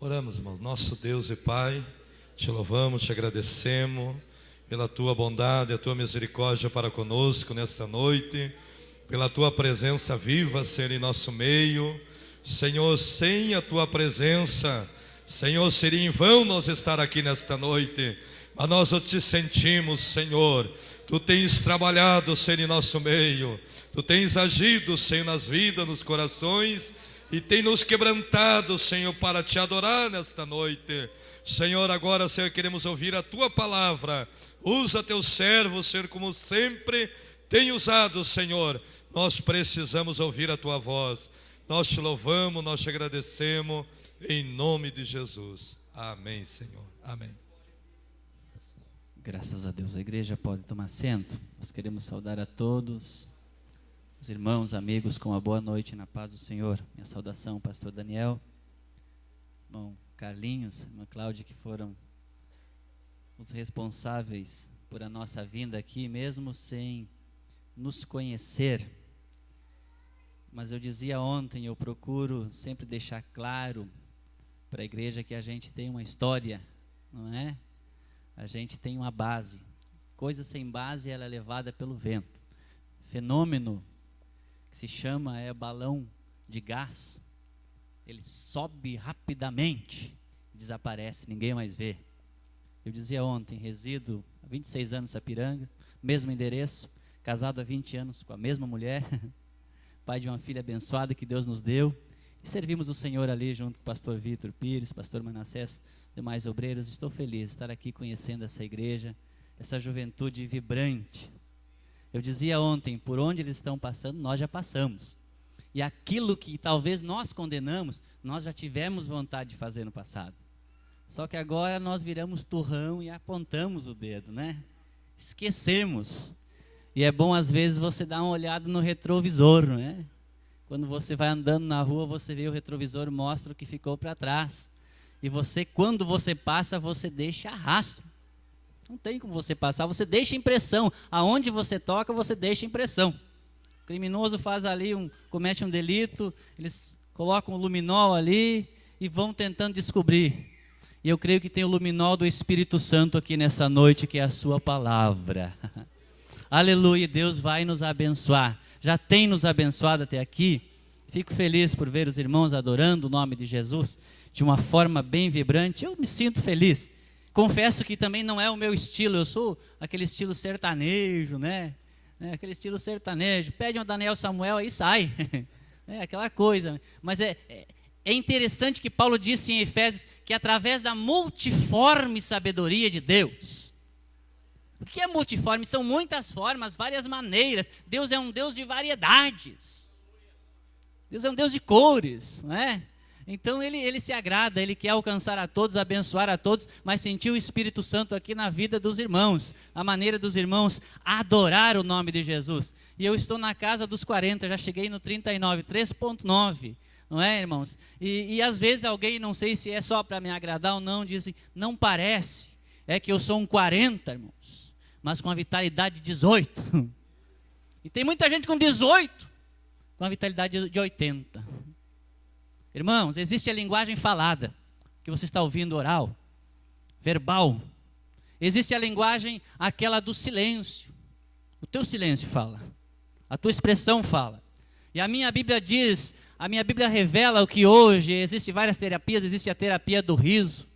Oramos, irmão. Nosso Deus e Pai, te louvamos, te agradecemos pela tua bondade, a tua misericórdia para conosco nesta noite, pela tua presença viva, Senhor, em nosso meio. Senhor, sem a tua presença, Senhor, seria em vão nós estar aqui nesta noite, mas nós te sentimos, Senhor. Tu tens trabalhado, Senhor, em nosso meio, tu tens agido, Senhor, nas vidas, nos corações, e tem nos quebrantado, Senhor, para te adorar nesta noite. Senhor, agora, Senhor, queremos ouvir a tua palavra. Usa teu servo, Senhor, como sempre tem usado, Senhor. Nós precisamos ouvir a tua voz. Nós te louvamos, nós te agradecemos, em nome de Jesus. Amém, Senhor. Amém. Graças a Deus. A igreja pode tomar assento. Nós queremos saudar a todos os irmãos, amigos, com uma boa noite na paz do Senhor. Minha saudação, pastor Daniel, irmão Carlinhos, irmã Cláudia, que foram os responsáveis por a nossa vinda aqui, mesmo sem nos conhecer. Mas eu dizia ontem, eu procuro sempre deixar claro para a igreja que a gente tem uma história, não é? A gente tem uma base. Coisa sem base, ela é levada pelo vento. Fenômeno que se chama balão de gás, ele sobe rapidamente, desaparece, ninguém mais vê. Eu dizia ontem, resido há 26 anos em Sapiranga, mesmo endereço, casado há 20 anos com a mesma mulher, pai de uma filha abençoada que Deus nos deu, e servimos o Senhor ali junto com o pastor Vitor Pires, pastor Manassés, demais obreiros. Estou feliz de estar aqui conhecendo essa igreja, essa juventude vibrante. Eu dizia ontem, por onde eles estão passando, nós já passamos. E aquilo que talvez nós condenamos, nós já tivemos vontade de fazer no passado. Só que agora nós viramos turrão e apontamos o dedo, né? Esquecemos. E é bom às vezes você dar uma olhada no retrovisor, né? Quando você vai andando na rua, você vê o retrovisor, mostra o que ficou para trás. E você, quando você passa, você deixa rastro. Não tem como você passar, você deixa impressão. Aonde você toca, você deixa impressão. O criminoso faz ali, comete um delito, eles colocam o luminol ali e vão tentando descobrir. E eu creio que tem o luminol do Espírito Santo aqui nessa noite, que é a sua palavra. Aleluia, Deus vai nos abençoar. Já tem nos abençoado até aqui. Fico feliz por ver os irmãos adorando o nome de Jesus de uma forma bem vibrante. Eu me sinto feliz. Confesso que também não é o meu estilo, eu sou aquele estilo sertanejo, né? Aquele estilo sertanejo, pede um Daniel Samuel, aí sai, aquela coisa. Mas é interessante que Paulo disse em Efésios que através da multiforme sabedoria de Deus. O que é multiforme? São muitas formas, várias maneiras. Deus é um Deus de variedades. Deus é um Deus de cores, não é? Então ele se agrada, ele quer alcançar a todos, abençoar a todos, mas sentiu o Espírito Santo aqui na vida dos irmãos, a maneira dos irmãos adorar o nome de Jesus. E eu estou na casa dos 40, já cheguei no 39, 3.9, não é, irmãos? E às vezes alguém, não sei se é só para me agradar ou não, dizem, não parece, é que eu sou um 40, irmãos, mas com a vitalidade de 18. E tem muita gente com 18, com a vitalidade de 80. Irmãos, existe a linguagem falada, que você está ouvindo oral, verbal. Existe a linguagem, aquela do silêncio. O teu silêncio fala, a tua expressão fala. E a minha Bíblia diz, a minha Bíblia revela o que hoje, existem várias terapias, existe a terapia do riso.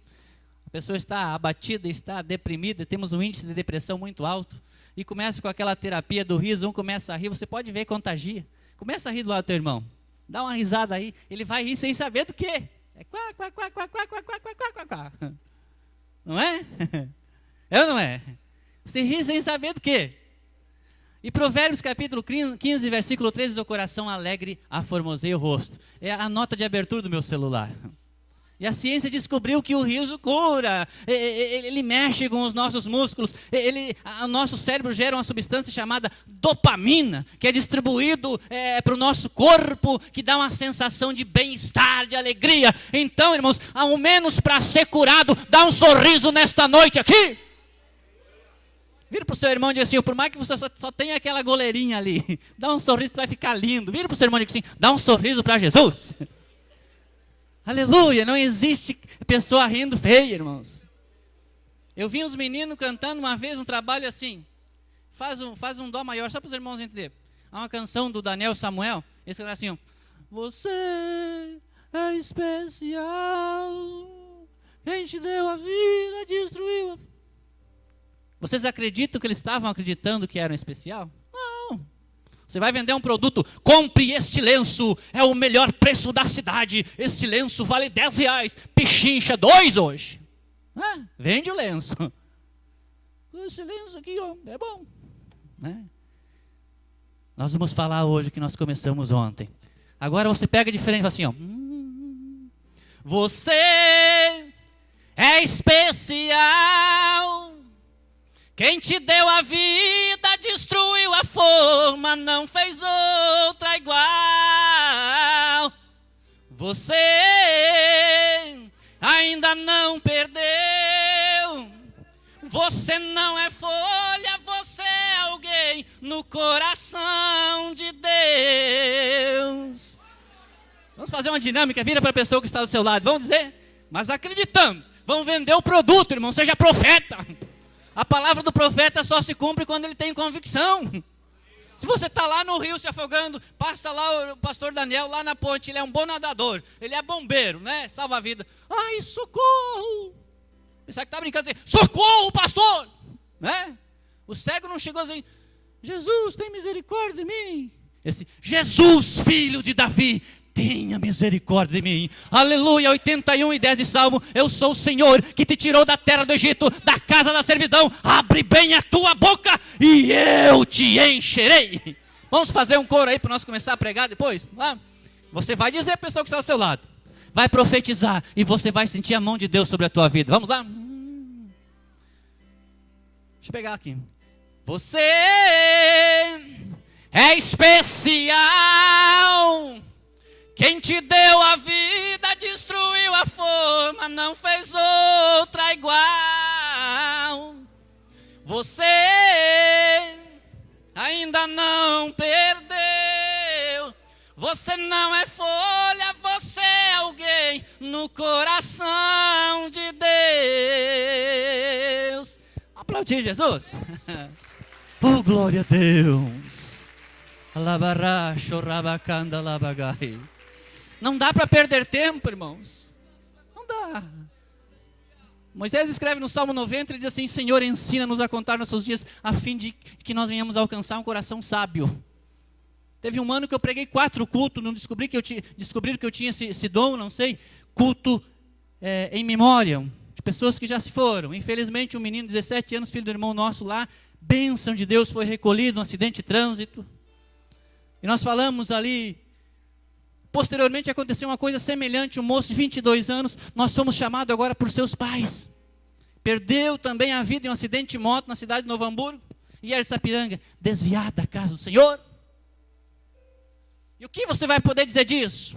A pessoa está abatida, está deprimida, temos um índice de depressão muito alto. E começa com aquela terapia do riso, um começa a rir, você pode ver, contagia. Começa a rir do lado do teu irmão. Dá uma risada aí, ele vai rir sem saber do quê. É quá, quá, quá, quá, quá, quá, quá, quá, quá, quá. Não é? É ou não é? Você ri sem saber do quê. E Provérbios capítulo 15, versículo 13, diz, o coração alegre aformoseia o rosto. É a nota de abertura do meu celular. E a ciência descobriu que o riso cura, ele mexe com os nossos músculos, o nosso cérebro gera uma substância chamada dopamina, que é distribuído para o nosso corpo, que dá uma sensação de bem-estar, de alegria. Então, irmãos, ao menos para ser curado, dá um sorriso nesta noite aqui. Vira para o seu irmão e diz assim, por mais que você só tenha aquela goleirinha ali, dá um sorriso que vai ficar lindo. Vira para o seu irmão e diz assim, dá um sorriso para Jesus. Aleluia, não existe pessoa rindo feia, irmãos. Eu vi uns meninos cantando uma vez um trabalho assim. Faz um dó maior, só para os irmãos entenderem. Há uma canção do Daniel Samuel, esse canto assim, ó. Você é especial, quem te deu a vida, destruiu a... Vocês acreditam que eles estavam acreditando que eram especial? Não. Você vai vender um produto, compre este lenço, é o melhor preço da cidade, esse lenço vale R$10, pechincha 2 hoje. Vende o lenço. Esse lenço aqui, ó, é bom. Né? Nós vamos falar hoje que nós começamos ontem. Agora você pega diferente e fala assim, ó. Você é especial. Quem te deu a vida, destruiu a forma, não fez outra igual. Você ainda não perdeu. Você não é folha, você é alguém no coração de Deus. Vamos fazer uma dinâmica, vira para a pessoa que está do seu lado, vamos dizer, mas acreditando. Vamos vender o produto, irmão, seja profeta. A palavra do profeta só se cumpre quando ele tem convicção. Se você está lá no rio se afogando, passa lá o pastor Daniel, lá na ponte, ele é um bom nadador, ele é bombeiro, né? Salva a vida. Ai, socorro! Pensar que está brincando assim, socorro, pastor! Né? O cego não chegou assim, Jesus, tem misericórdia de mim. Esse, Jesus, filho de Davi, tenha misericórdia de mim. Aleluia, 81:10 de Salmo. Eu sou o Senhor que te tirou da terra do Egito, da casa da servidão. Abre bem a tua boca e eu te encherei. Vamos fazer um coro aí para nós começar a pregar depois? Você vai dizer a pessoa que está ao seu lado, vai profetizar e você vai sentir a mão de Deus sobre a tua vida. Vamos lá? Deixa eu pegar aqui. Você é especial. Quem te deu a vida, destruiu a forma, não fez outra igual. Você ainda não perdeu. Você não é folha, você é alguém no coração de Deus. Aplaudir Jesus. Oh, glória a Deus. Alabaracho, rabacanda, labagai. Não dá para perder tempo, irmãos. Não dá. Moisés escreve no Salmo 90, ele diz assim, Senhor, ensina-nos a contar nossos dias, a fim de que nós venhamos a alcançar um coração sábio. Teve um ano que eu preguei 4 cultos, não descobriram que eu tinha esse dom, não sei, culto em memória, de pessoas que já se foram. Infelizmente, um menino de 17 anos, filho do irmão nosso lá, bênção de Deus, foi recolhido num acidente de trânsito. E nós falamos ali. Posteriormente aconteceu uma coisa semelhante, um moço de 22 anos, nós fomos chamados agora por seus pais. Perdeu também a vida em um acidente de moto na cidade de Novo Hamburgo, e Sapiranga, desviado da casa do Senhor. E o que você vai poder dizer disso?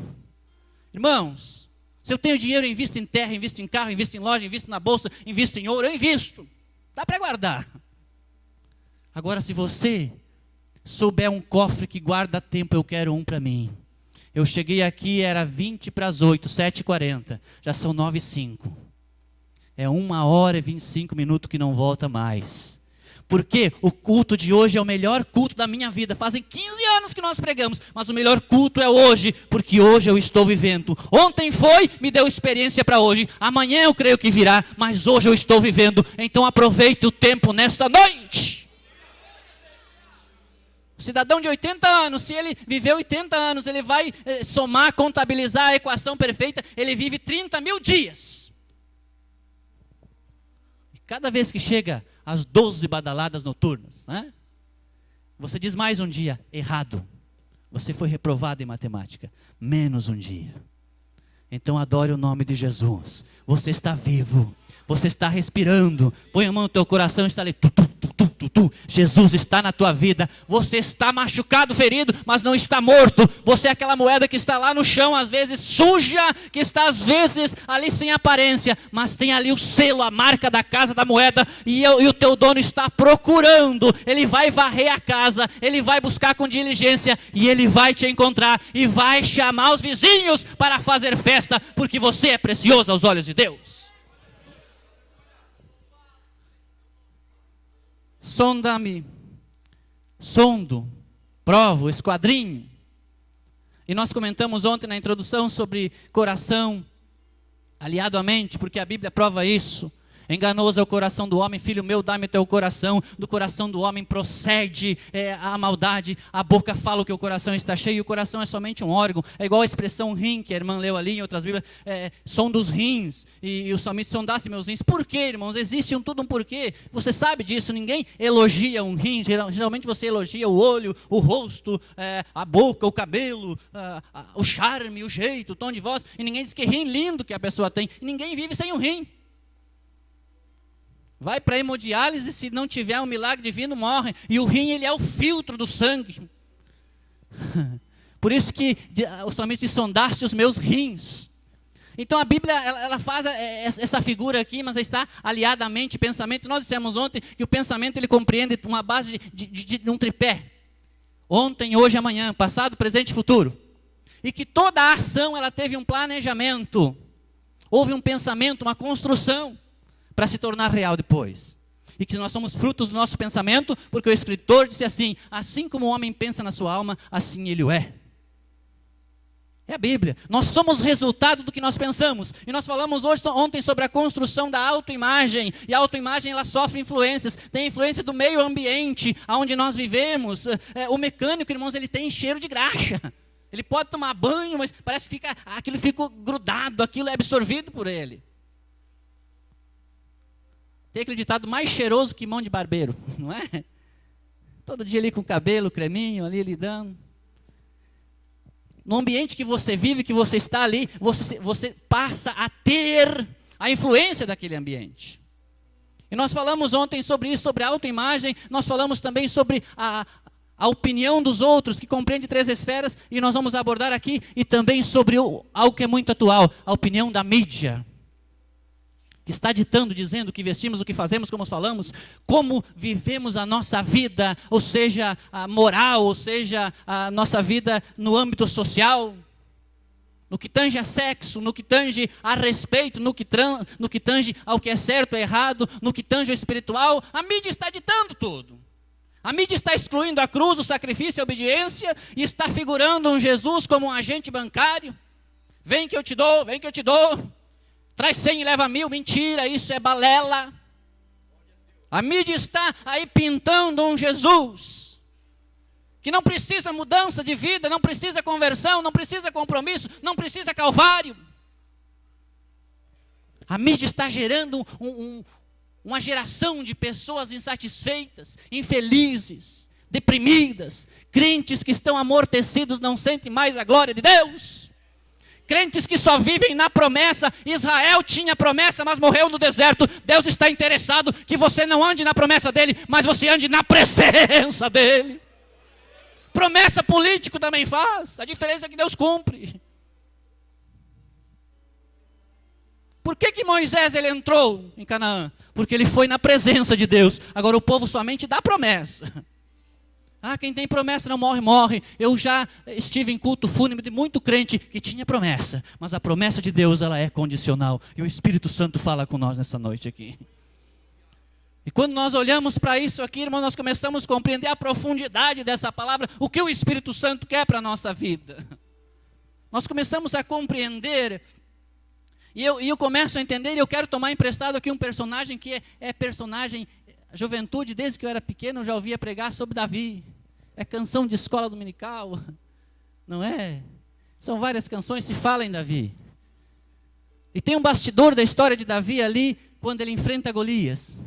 Irmãos, se eu tenho dinheiro, eu invisto em terra, invisto em carro, invisto em loja, invisto na bolsa, invisto em ouro, eu invisto. Dá para guardar. Agora, se você souber um cofre que guarda tempo, eu quero um para mim. Eu cheguei aqui, era 20 para as 8, 7h40. Já são 9h05. É 1h25 que não volta mais. Porque o culto de hoje é o melhor culto da minha vida. Fazem 15 anos que nós pregamos, mas o melhor culto é hoje, porque hoje eu estou vivendo. Ontem foi, me deu experiência para hoje. Amanhã eu creio que virá, mas hoje eu estou vivendo. Então aproveite o tempo nesta noite. O cidadão de 80 anos, se ele viveu 80 anos, ele vai somar, contabilizar a equação perfeita, ele vive 30 mil dias. E cada vez que chega às 12 badaladas noturnas, né, você diz mais um dia, errado. Você foi reprovado em matemática, menos um dia. Então adore o nome de Jesus. Você está vivo, você está respirando. Põe a mão no teu coração e está ali. morto. Jesus está na tua vida. Você está machucado, ferido, mas não está morto. Você é aquela moeda que está lá no chão, às vezes suja, que está às vezes ali sem aparência, mas tem ali o selo, a marca da casa da moeda, e o teu dono está procurando. Ele vai varrer a casa, ele vai buscar com diligência, e ele vai te encontrar, e vai chamar os vizinhos para fazer festa, porque você é precioso aos olhos de Deus. Sonda-me, sondo, provo, esquadrinho. E nós comentamos ontem na introdução sobre coração aliado à mente, porque a Bíblia prova isso. Enganoso é o coração do homem, filho meu, dá-me teu coração. Do coração do homem procede a maldade. A boca fala o que o coração está cheio, e o coração é somente um órgão. É igual a expressão rim, que a irmã leu ali em outras Bíblias, som dos rins, e o salmista sondasse meus rins. Por quê, irmãos? Existe tudo um porquê. Você sabe disso, ninguém elogia um rim. Geralmente você elogia o olho, o rosto, a boca, o cabelo, o charme, o jeito, o tom de voz, e ninguém diz que rim lindo que a pessoa tem. E ninguém vive sem um rim. Vai para a hemodiálise, se não tiver um milagre divino, morre. E o rim, ele é o filtro do sangue. Por isso que o salmista diz, sondaste os meus rins. Então a Bíblia, ela faz essa figura aqui, mas está aliada à mente e pensamento. Nós dissemos ontem que o pensamento, ele compreende uma base de um tripé. Ontem, hoje, amanhã, passado, presente e futuro. E que toda a ação, ela teve um planejamento. Houve um pensamento, uma construção, para se tornar real depois. E que nós somos frutos do nosso pensamento, porque o escritor disse assim como o homem pensa na sua alma, assim ele o é. É a Bíblia. Nós somos resultado do que nós pensamos. E nós falamos ontem sobre a construção da autoimagem. E a autoimagem, ela sofre influências. Tem influência do meio ambiente, onde nós vivemos. O mecânico, irmãos, ele tem cheiro de graxa. Ele pode tomar banho, mas parece que aquilo fica grudado, aquilo é absorvido por ele. Tem aquele ditado mais cheiroso que mão de barbeiro, não é? Todo dia ali com o cabelo, creminho, ali lidando. No ambiente que você vive, que você está ali, você passa a ter a influência daquele ambiente. E nós falamos ontem sobre isso, sobre a autoimagem, nós falamos também sobre a opinião dos outros, que compreende 3 esferas, e nós vamos abordar aqui, e também sobre algo que é muito atual, a opinião da mídia. Que está ditando, dizendo o que vestimos, o que fazemos, como falamos, como vivemos a nossa vida, ou seja, a moral, ou seja, a nossa vida no âmbito social, no que tange a sexo, no que tange a respeito, no que tange ao que é certo, é errado, no que tange ao espiritual. A mídia está ditando tudo. A mídia está excluindo a cruz, o sacrifício, a obediência, e está figurando um Jesus como um agente bancário. Vem que eu te dou, vem que eu te dou. Traz 100 e leva 1000, mentira, isso é balela. A mídia está aí pintando um Jesus, que não precisa mudança de vida, não precisa conversão, não precisa compromisso, não precisa calvário. A mídia está gerando uma geração de pessoas insatisfeitas, infelizes, deprimidas, crentes que estão amortecidos, não sentem mais a glória de Deus. Crentes que só vivem na promessa. Israel tinha promessa, mas morreu no deserto. Deus está interessado que você não ande na promessa dele, mas você ande na presença dele. Promessa político também faz. A diferença é que Deus cumpre. Por que Moisés ele entrou em Canaã? Porque ele foi na presença de Deus. Agora o povo somente dá promessa. Quem tem promessa não morre, morre. Eu já estive em culto fúnebre de muito crente que tinha promessa. Mas a promessa de Deus, ela é condicional. E o Espírito Santo fala com nós nessa noite aqui. E quando nós olhamos para isso aqui, irmão, nós começamos a compreender a profundidade dessa palavra. O que o Espírito Santo quer para a nossa vida. Nós começamos a compreender. E eu começo a entender, e eu quero tomar emprestado aqui um personagem que é personagem... A juventude, desde que eu era pequeno, eu já ouvia pregar sobre Davi. É canção de escola dominical, não é? São várias canções que se falam em Davi. E tem um bastidor da história de Davi ali, quando ele enfrenta Golias.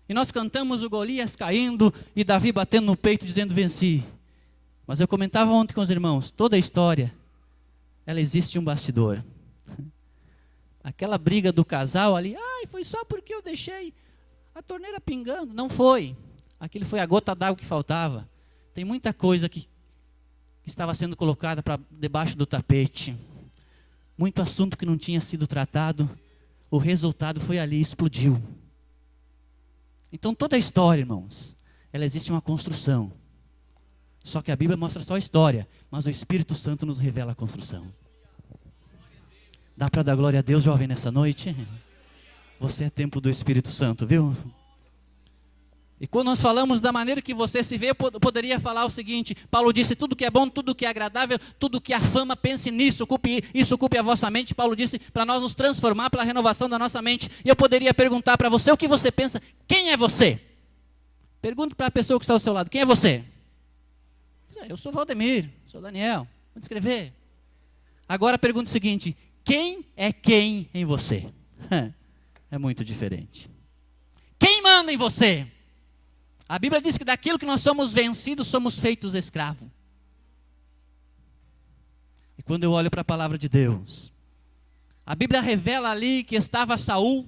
E nós cantamos o Golias caindo e Davi batendo no peito dizendo venci. Mas eu comentava ontem com os irmãos, toda a história, ela existe um bastidor. Aquela briga do casal ali, foi só porque eu deixei a torneira pingando. Não foi. Aquilo foi a gota d'água que faltava. Tem muita coisa que estava sendo colocada para debaixo do tapete. Muito assunto que não tinha sido tratado. O resultado foi ali, explodiu. Então toda a história, irmãos, ela existe uma construção. Só que a Bíblia mostra só a história, mas o Espírito Santo nos revela a construção. Dá para dar glória a Deus, jovem, nessa noite? Você é templo do Espírito Santo, viu? E quando nós falamos da maneira que você se vê, eu poderia falar o seguinte: Paulo disse, tudo que é bom, tudo que é agradável, tudo que é fama, pense nisso, ocupe a vossa mente. Paulo disse para nós nos transformar pela renovação da nossa mente. E eu poderia perguntar para você o que você pensa. Quem é você? Pergunte para a pessoa que está ao seu lado, quem é você? Eu sou Valdemir, sou Daniel, vou descrever. Agora pergunta o seguinte: quem é quem em você? É muito diferente. Quem manda em você? A Bíblia diz que daquilo que nós somos vencidos, somos feitos escravos. E quando eu olho para a palavra de Deus, a Bíblia revela ali que estava Saul,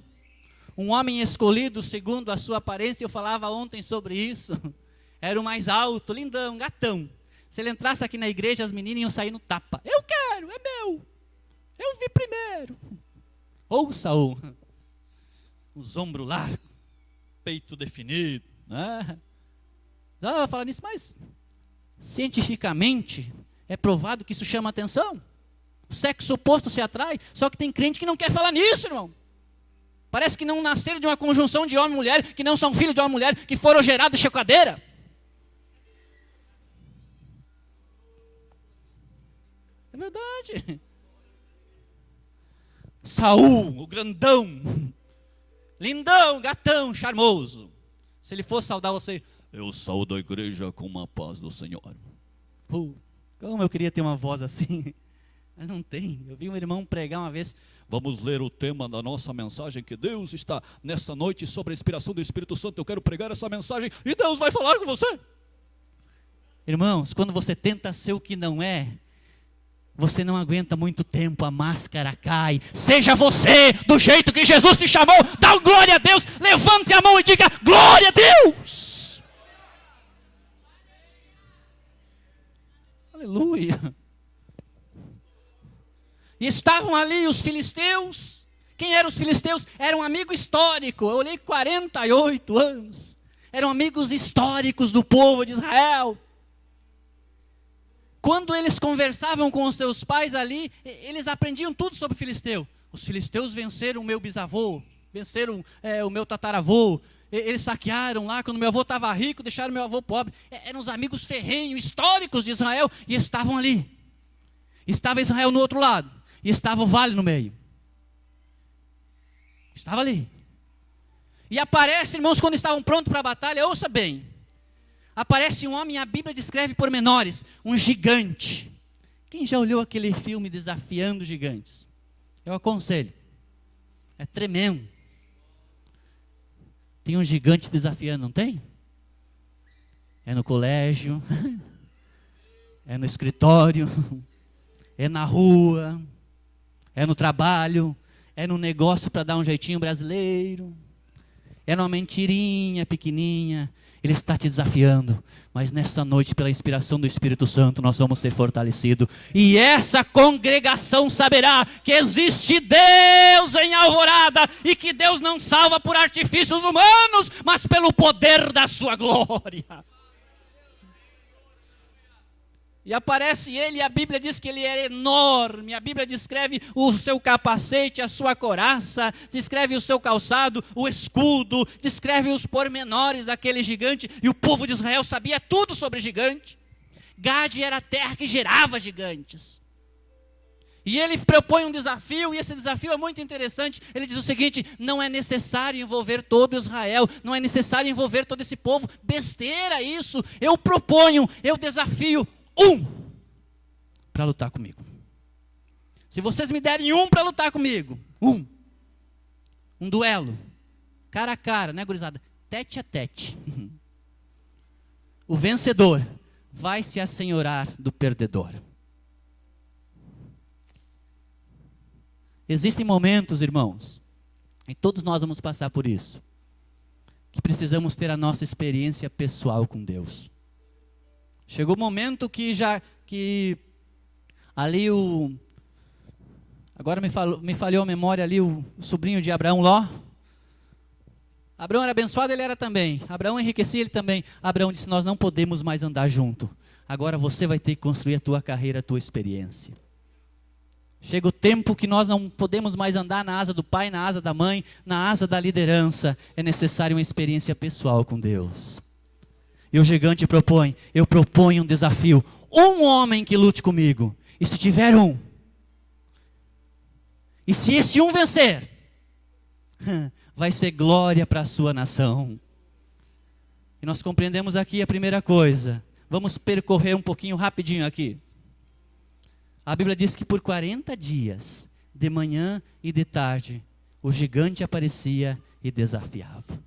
um homem escolhido segundo a sua aparência. Eu falava ontem sobre isso. Era o mais alto, lindão, gatão. Se ele entrasse aqui na igreja, as meninas iam sair no tapa. Eu quero, é meu. Eu vi primeiro. Ou Saul, os ombros largos, peito definido. Falar nisso, mas cientificamente é provado que isso chama atenção. O sexo oposto se atrai, só que tem crente que não quer falar nisso, irmão. Parece que não nasceram de uma conjunção de homem e mulher, que não são filhos de homem e mulher, que foram gerados de chocadeira. É verdade. Saul, o grandão, lindão, gatão, charmoso. Se ele fosse saudar você, eu saúdo a igreja com uma paz do Senhor. Como eu queria ter uma voz assim, mas não tem. Eu vi um irmão pregar uma vez. Vamos ler o tema da nossa mensagem, que Deus está nessa noite sobre a inspiração do Espírito Santo. Eu quero pregar essa mensagem e Deus vai falar com você. Irmãos, quando você tenta ser o que não é, você não aguenta muito tempo, a máscara cai. Seja você do jeito que Jesus te chamou. Dá glória a Deus. Levante a mão e diga glória a Deus. Aleluia. E estavam ali os filisteus. Quem eram os filisteus? Era um amigo histórico. Eu olhei 48 anos. Eram amigos históricos do povo de Israel. Quando eles conversavam com os seus pais ali, eles aprendiam tudo sobre filisteu. Os filisteus venceram o meu bisavô, venceram o meu tataravô. Eles saquearam lá, quando meu avô estava rico, deixaram meu avô pobre. Eram os amigos ferrenhos, históricos de Israel, e estavam ali. Estava Israel no outro lado, e estava o vale no meio. Estava ali. E aparece, irmãos, quando estavam prontos para a batalha, ouça bem. Aparece um homem, a Bíblia descreve pormenores, um gigante. Quem já olhou aquele filme Desafiando Gigantes? Eu aconselho. É tremendo. Tem um gigante desafiando, não tem? É no colégio, é no escritório, é na rua, é no trabalho, é no negócio para dar um jeitinho brasileiro, é numa mentirinha pequenininha. Ele está te desafiando, mas nessa noite, pela inspiração do Espírito Santo, nós vamos ser fortalecidos. E essa congregação saberá que existe Deus em Alvorada e que Deus não salva por artifícios humanos, mas pelo poder da sua glória. E aparece ele, e a Bíblia diz que ele é enorme. A Bíblia descreve o seu capacete, a sua couraça, descreve o seu calçado, o escudo, descreve os pormenores daquele gigante. E o povo de Israel sabia tudo sobre gigante. Gade era a terra que gerava gigantes. E ele propõe um desafio, e esse desafio é muito interessante. Ele diz o seguinte: não é necessário envolver todo Israel, não é necessário envolver todo esse povo. Besteira isso. Eu proponho, eu desafio para lutar comigo. Se vocês me derem para lutar comigo, um duelo, cara a cara, né, gurizada? Tete a tete. O vencedor vai se assenhorar do perdedor. Existem momentos, irmãos, e todos nós vamos passar por isso, que precisamos ter a nossa experiência pessoal com Deus. Chegou o momento que ali agora me falhou a memória ali, o sobrinho de Abraão, Ló. Abraão era abençoado, ele era também. Abraão enriquecia, ele também. Abraão disse, nós não podemos mais andar junto. Agora você vai ter que construir a tua carreira, a tua experiência. Chega o tempo que nós não podemos mais andar na asa do pai, na asa da mãe, na asa da liderança. É necessário uma experiência pessoal com Deus. E o gigante propõe, eu proponho um desafio. Um homem que lute comigo. E se tiver um, e se esse um vencer, vai ser glória para a sua nação. E nós compreendemos aqui a primeira coisa. Vamos percorrer um pouquinho rapidinho aqui. A Bíblia diz que por 40 dias, de manhã e de tarde, o gigante aparecia e desafiava.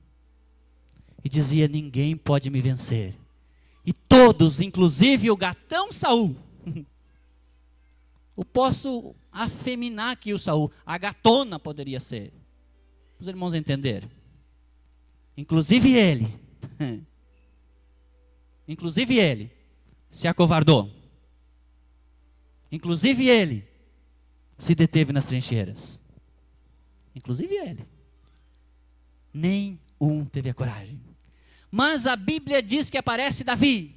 E dizia, ninguém pode me vencer. E todos, inclusive o gatão Saul, eu posso afeminar aqui o Saul, a gatona poderia ser. Os irmãos entenderam? Inclusive ele se acovardou. Inclusive ele se deteve nas trincheiras. Inclusive ele. Nem um teve a coragem. Mas a Bíblia diz que aparece Davi,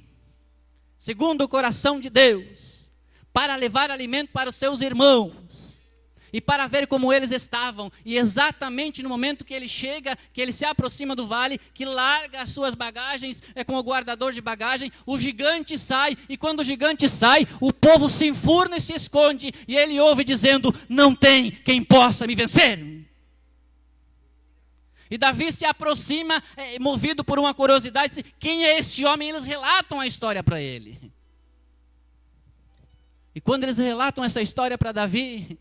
segundo o coração de Deus, para levar alimento para os seus irmãos. E para ver como eles estavam. E exatamente no momento que ele chega, que ele se aproxima do vale, que larga as suas bagagens, como o guardador de bagagem, o gigante sai. E quando o gigante sai, o povo se enfurna e se esconde. E ele ouve dizendo, não tem quem possa me vencer. E Davi se aproxima, movido por uma curiosidade, diz, quem é este homem? E eles relatam a história para ele. E quando eles relatam essa história para Davi,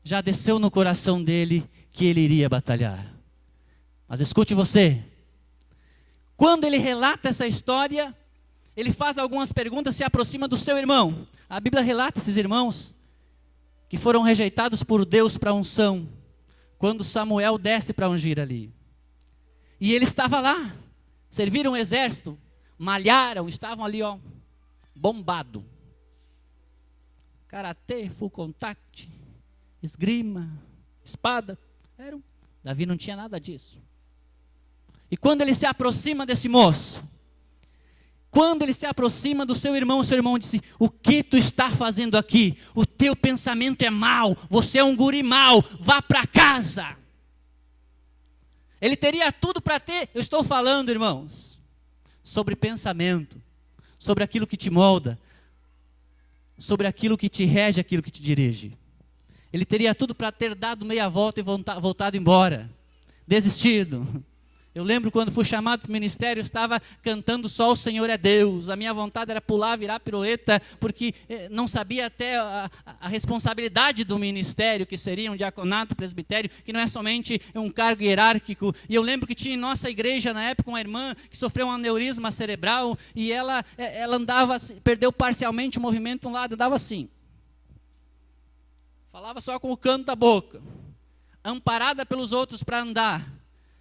já desceu no coração dele que ele iria batalhar. Mas escute você, quando ele relata essa história, ele faz algumas perguntas, se aproxima do seu irmão. A Bíblia relata esses irmãos que foram rejeitados por Deus para unção, quando Samuel desce para ungir ali. E ele estava lá, serviram o exército, malharam, estavam ali bombado. Karatê, full contact, esgrima, espada, Davi não tinha nada disso. E quando ele se aproxima desse moço, quando ele se aproxima do seu irmão disse, o que tu está fazendo aqui? O teu pensamento é mau, você é um guri mau, vá para casa. Ele teria tudo para ter, eu estou falando, irmãos, sobre pensamento, sobre aquilo que te molda, sobre aquilo que te rege, aquilo que te dirige. Ele teria tudo para ter dado meia volta e voltado embora, desistido. Eu lembro quando fui chamado para o ministério, eu estava cantando só o Senhor é Deus. A minha vontade era pular, virar pirueta, porque não sabia até a responsabilidade do ministério, que seria um diaconato, presbitério, que não é somente um cargo hierárquico. E eu lembro que tinha em nossa igreja, na época, uma irmã que sofreu um aneurisma cerebral, e ela andava, perdeu parcialmente o movimento de um lado, andava assim. Falava só com o canto da boca, amparada pelos outros para andar.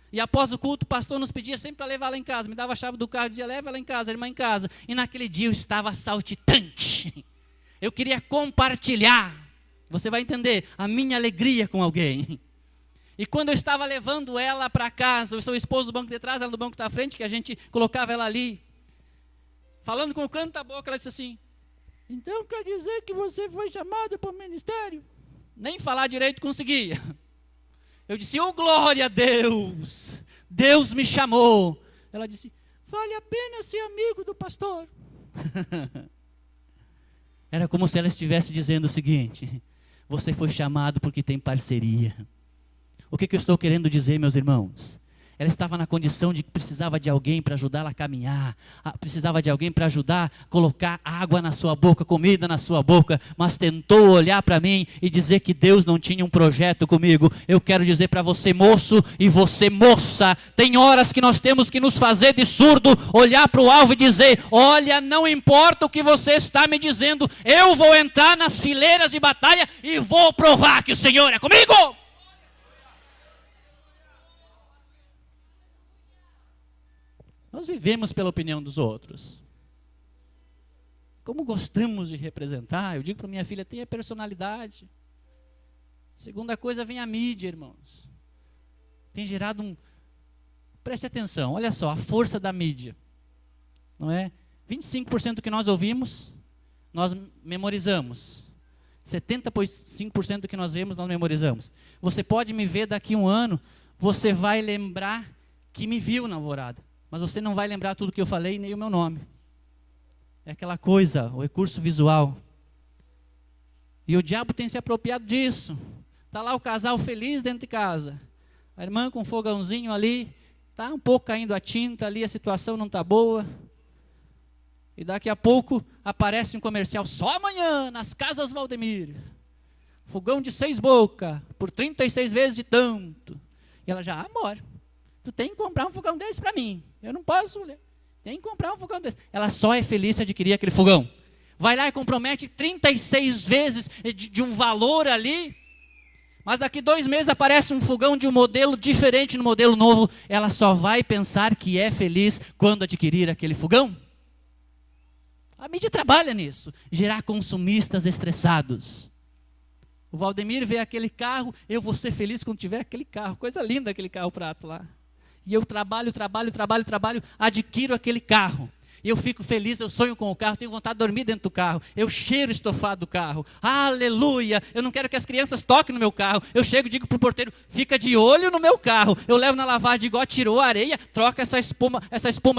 E após o culto, o pastor nos pedia sempre para levar ela em casa. Me dava a chave do carro e dizia, leva ela em casa, irmã em casa. E naquele dia eu estava saltitante. Eu queria compartilhar, você vai entender, a minha alegria com alguém. E quando eu estava levando ela para casa, o seu esposo do banco de trás, ela do banco da frente, que a gente colocava ela ali, falando com o canto da boca, ela disse assim, então quer dizer que você foi chamado para o ministério? Nem falar direito conseguia. Eu disse, oh glória a Deus, Deus me chamou. Ela disse, vale a pena ser amigo do pastor. Era como se ela estivesse dizendo o seguinte, você foi chamado porque tem parceria. O que eu estou querendo dizer, meus irmãos? Ela estava na condição de que precisava de alguém para ajudá-la a caminhar, precisava de alguém para ajudar a colocar água na sua boca, comida na sua boca, mas tentou olhar para mim e dizer que Deus não tinha um projeto comigo. Eu quero dizer para você, moço, e você, moça, tem horas que nós temos que nos fazer de surdo, olhar para o alvo e dizer, olha, não importa o que você está me dizendo, eu vou entrar nas fileiras de batalha e vou provar que o Senhor é comigo. nós vivemos pela opinião dos outros. Como gostamos de representar, eu digo para minha filha, tenha personalidade. Segunda coisa, vem a mídia, irmãos. Tem gerado preste atenção, olha só, a força da mídia. Não é? 25% do que nós ouvimos, nós memorizamos. 75% do que nós vemos, nós memorizamos. Você pode me ver daqui a um ano, você vai lembrar que me viu na alvorada, mas você não vai lembrar tudo que eu falei, nem o meu nome. É aquela coisa, o recurso visual. E o diabo tem se apropriado disso. Está lá o casal feliz dentro de casa. A irmã com um fogãozinho ali, está um pouco caindo a tinta ali, a situação não está boa. E daqui a pouco aparece um comercial, só amanhã, nas Casas Valdemir. Fogão de 6 bocas, por 36 vezes de tanto. E ela já, amor, tu tem que comprar um fogão desse para mim. Eu não posso, mulher. Tem que comprar um fogão desse. Ela só é feliz se adquirir aquele fogão. Vai lá e compromete 36 vezes de um valor ali. Mas daqui 2 meses aparece um fogão de um modelo diferente no modelo novo. Ela só vai pensar que é feliz quando adquirir aquele fogão. A mídia trabalha nisso. Gerar consumistas estressados. O Valdemir vê aquele carro. Eu vou ser feliz quando tiver aquele carro. Coisa linda aquele carro prato lá. E eu trabalho, adquiro aquele carro. Eu fico feliz, eu sonho com o carro, tenho vontade de dormir dentro do carro. Eu cheiro estofado do carro. Aleluia! Eu não quero que as crianças toquem no meu carro. Eu chego e digo para o porteiro, fica de olho no meu carro. Eu levo na lavagem, digo, ó, tirou a areia, troca essa espuma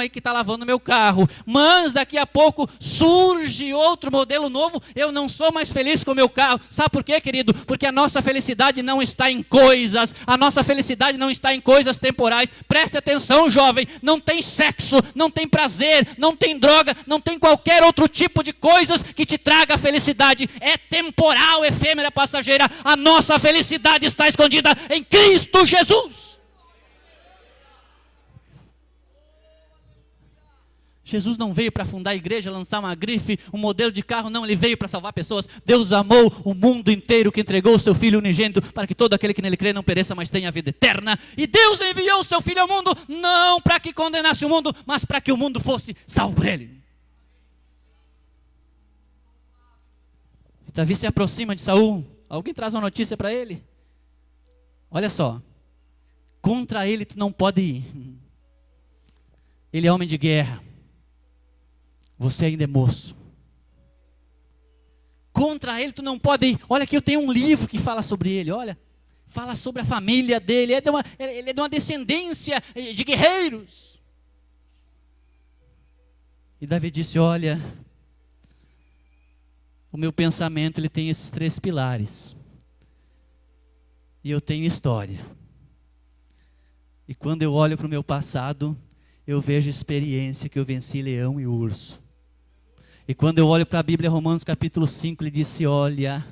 aí que está lavando o meu carro. Mas daqui a pouco surge outro modelo novo, eu não sou mais feliz com o meu carro. Sabe por quê, querido? Porque a nossa felicidade não está em coisas. A nossa felicidade não está em coisas temporais. Preste atenção, jovem. Não tem sexo, não tem prazer, não tem droga, não tem qualquer outro tipo de coisas que te traga felicidade. É temporal, efêmera, passageira. A nossa felicidade está escondida em Cristo Jesus. Jesus não veio para fundar a igreja, lançar uma grife, um modelo de carro, não, ele veio para salvar pessoas. Deus amou o mundo inteiro, que entregou o seu Filho unigênito, para que todo aquele que nele crê não pereça, mas tenha a vida eterna. E Deus enviou o seu Filho ao mundo, não para que condenasse o mundo, mas para que o mundo fosse salvo por ele. E Davi se aproxima de Saul, alguém traz uma notícia para ele? Olha só, contra ele tu não pode ir. Ele é homem de guerra. Você ainda é moço. Contra ele tu não pode ir. Olha aqui, eu tenho um livro que fala sobre ele, olha. Fala sobre a família dele. Ele é de uma descendência de guerreiros. E Davi disse, olha, o meu pensamento ele tem esses 3 pilares. E eu tenho história. E quando eu olho para o meu passado, eu vejo a experiência que eu venci leão e urso. E quando eu olho para a Bíblia, Romanos capítulo 5, ele disse, olha,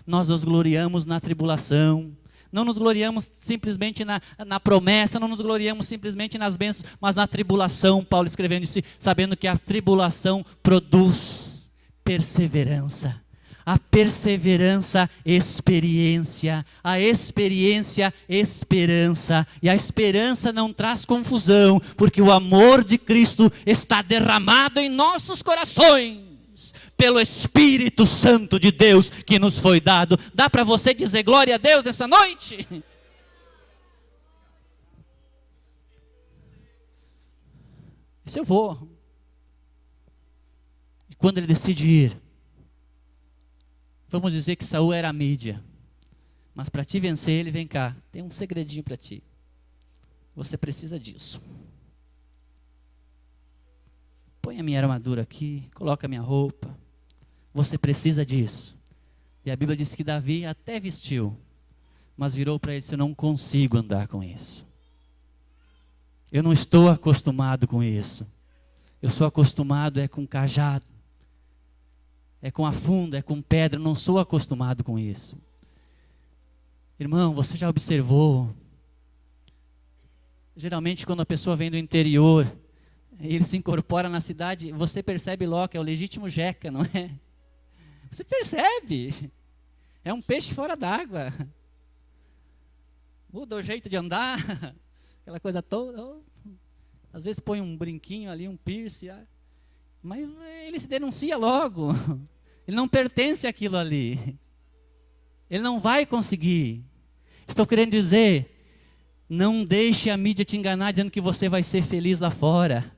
nós nos gloriamos na tribulação, não nos gloriamos simplesmente na promessa, não nos gloriamos simplesmente nas bênçãos, mas na tribulação, Paulo escrevendo, disse, sabendo que a tribulação produz perseverança. A perseverança, experiência. A experiência, esperança. E a esperança não traz confusão, porque o amor de Cristo está derramado em nossos corações, pelo Espírito Santo de Deus que nos foi dado. Dá para você dizer glória a Deus nessa noite? Isso eu vou. E quando ele decide ir, vamos dizer que Saul era a mídia. Mas para te vencer ele, vem cá, tem um segredinho para ti. Você precisa disso. Põe a minha armadura aqui, coloca a minha roupa. Você precisa disso. E a Bíblia diz que Davi até vestiu, mas virou para ele e disse, eu não consigo andar com isso. Eu não estou acostumado com isso. Eu sou acostumado com cajado. É com a funda, é com pedra, eu não sou acostumado com isso. Irmão, você já observou? Geralmente quando a pessoa vem do interior, ele se incorpora na cidade, você percebe logo que é o legítimo jeca, não é? Você percebe. É um peixe fora d'água. Muda o jeito de andar, aquela coisa toda. Às vezes põe um brinquinho ali, um piercing, mas ele se denuncia logo. Ele não pertence àquilo ali. Ele não vai conseguir. Estou querendo dizer, não deixe a mídia te enganar dizendo que você vai ser feliz lá fora,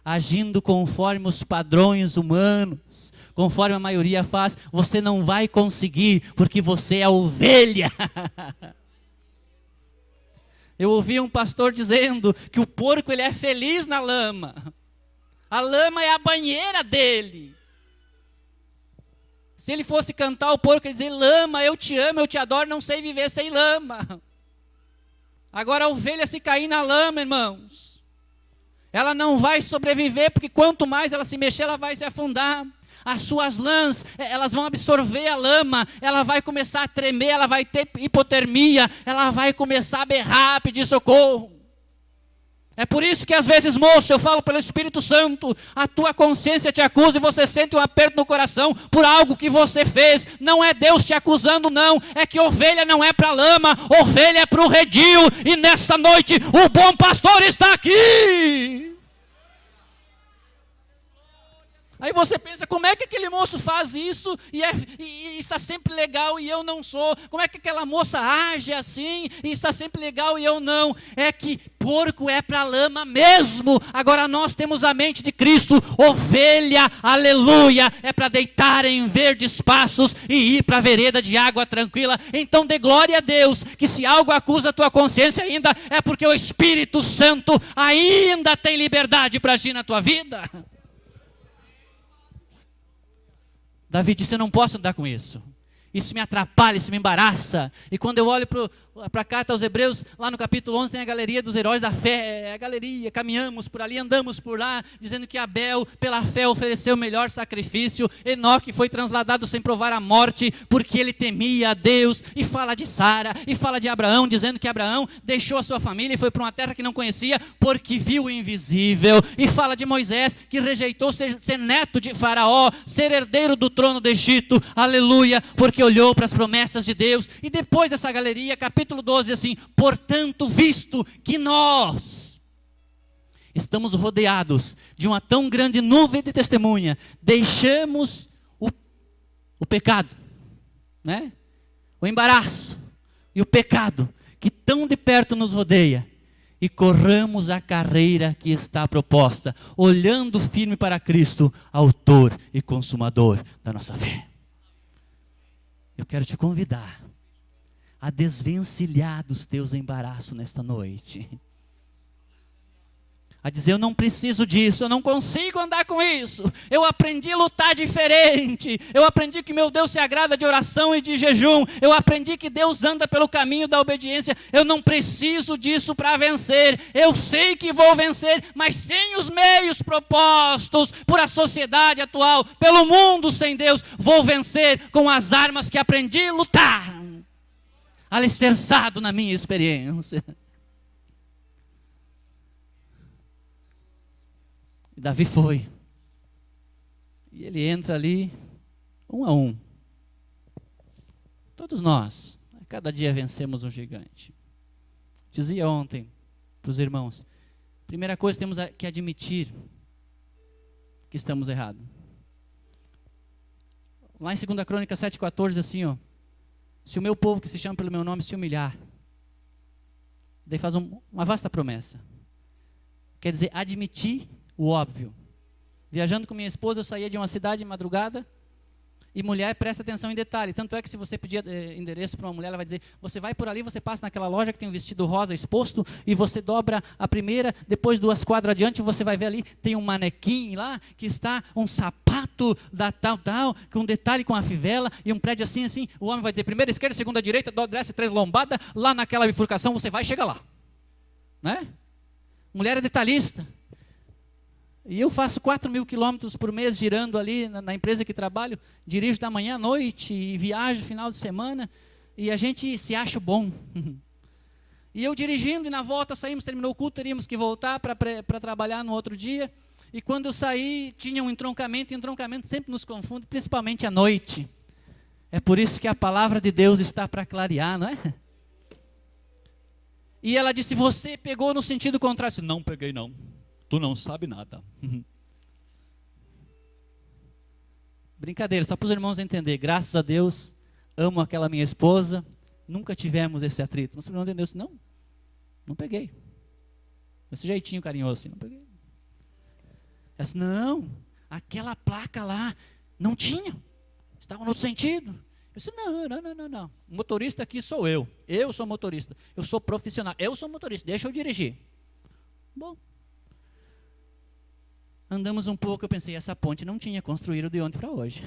agindo conforme os padrões humanos, conforme a maioria faz. Você não vai conseguir, porque você é ovelha. Eu ouvi um pastor dizendo que o porco ele é feliz na lama. A lama é a banheira dele. Se ele fosse cantar o porco, ele dizia: lama, eu te amo, eu te adoro, não sei viver sem lama. Agora a ovelha se cair na lama, irmãos, ela não vai sobreviver, porque quanto mais ela se mexer, ela vai se afundar. As suas lãs, elas vão absorver a lama, ela vai começar a tremer, ela vai ter hipotermia, ela vai começar a berrar, pedir socorro. É por isso que às vezes, moço, eu falo pelo Espírito Santo, a tua consciência te acusa e você sente um aperto no coração por algo que você fez. Não é Deus te acusando, não. É que ovelha não é para a lama, ovelha é para o redil. E nesta noite o bom pastor está aqui. Aí você pensa, como é que aquele moço faz isso e está sempre legal e eu não sou? Como é que aquela moça age assim e está sempre legal e eu não? É que porco é para a lama mesmo. Agora nós temos a mente de Cristo. Ovelha, aleluia, é para deitar em verdes passos e ir para a vereda de água tranquila. Então dê glória a Deus, que se algo acusa a tua consciência ainda, é porque o Espírito Santo ainda tem liberdade para agir na tua vida. Davi disse: eu não posso andar com isso. Isso me atrapalha, isso me embaraça. E quando eu olho para a carta aos Hebreus, lá no capítulo 11 tem a galeria dos heróis da fé. A galeria, caminhamos por ali, andamos por lá, dizendo que Abel, pela fé, ofereceu o melhor sacrifício. Enoque foi transladado sem provar a morte, porque ele temia a Deus. E fala de Sara, e fala de Abraão, dizendo que Abraão deixou a sua família e foi para uma terra que não conhecia, porque viu o invisível. E fala de Moisés, que rejeitou ser neto de Faraó, ser herdeiro do trono do Egito. Aleluia, porque olhou para as promessas de Deus. E depois dessa galeria, capítulo 12, assim: portanto, visto que nós estamos rodeados de uma tão grande nuvem de testemunha, deixamos o pecado, né? O embaraço e o pecado que tão de perto nos rodeia, e corramos a carreira que está proposta, olhando firme para Cristo, autor e consumador da nossa fé. Eu quero te convidar a desvencilhar dos teus embaraços nesta noite. A dizer: eu não preciso disso, eu não consigo andar com isso. Eu aprendi a lutar diferente. Eu aprendi que meu Deus se agrada de oração e de jejum. Eu aprendi que Deus anda pelo caminho da obediência. Eu não preciso disso para vencer. Eu sei que vou vencer, mas sem os meios propostos por a sociedade atual, pelo mundo sem Deus, vou vencer com as armas que aprendi a lutar, alicerçado na minha experiência. Davi foi, e ele entra ali, um a um. Todos nós, a cada dia vencemos um gigante. Dizia ontem para os irmãos, primeira coisa, temos que admitir que estamos errados. Lá em 2 Crônicas 7,14 diz assim, ó: se o meu povo que se chama pelo meu nome se humilhar, daí faz uma vasta promessa. Quer dizer, admitir o óbvio. Viajando com minha esposa, eu saía de uma cidade de madrugada, e mulher presta atenção em detalhe. Tanto é que se você pedir endereço para uma mulher, ela vai dizer: você vai por ali, você passa naquela loja que tem um vestido rosa exposto, e você dobra a primeira, depois 2 quadras adiante, você vai ver ali, tem um manequim lá, que está um sapato da tal, com um detalhe com a fivela, e um prédio assim, assim. O homem vai dizer: primeira esquerda, segunda direita, desce 3 lombadas, lá naquela bifurcação, você vai e chega lá. Né? Mulher é detalhista. E eu faço 4.000 quilômetros por mês girando ali na empresa que trabalho, dirijo da manhã à noite e viajo final de semana, e a gente se acha bom. E eu dirigindo, e na volta saímos, terminou o culto, teríamos que voltar para trabalhar no outro dia, e quando eu saí tinha um entroncamento, e entroncamento sempre nos confunde, principalmente à noite. É por isso que a palavra de Deus está para clarear, não é? E ela disse: você pegou no sentido contrário. Eu disse: não peguei não. Tu não sabe nada. Brincadeira, só para os irmãos entenderem. Graças a Deus, amo aquela minha esposa. Nunca tivemos esse atrito. Não entendeu isso? Não peguei. Esse jeitinho carinhoso assim, não peguei. Ela disse, não, aquela placa lá não tinha. Estava no outro sentido. Eu disse, não. O motorista aqui sou eu. Eu sou motorista. Eu sou profissional. Eu sou motorista. Deixa eu dirigir. Bom. Andamos um pouco, eu pensei, essa ponte não tinha construído de ontem para hoje.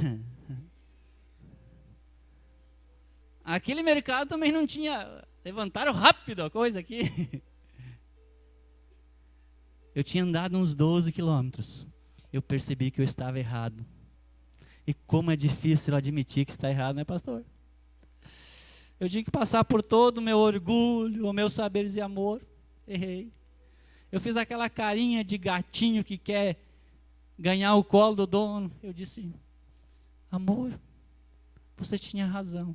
Aquele mercado também não tinha. Levantaram rápido a coisa aqui. Eu tinha andado uns 12 quilômetros. Eu percebi que eu estava errado. E como é difícil admitir que está errado, né, pastor? Eu tinha que passar por todo o meu orgulho, o meu saberes e amor. Errei. Eu fiz aquela carinha de gatinho que quer ganhar o colo do dono. Eu disse, amor, você tinha razão.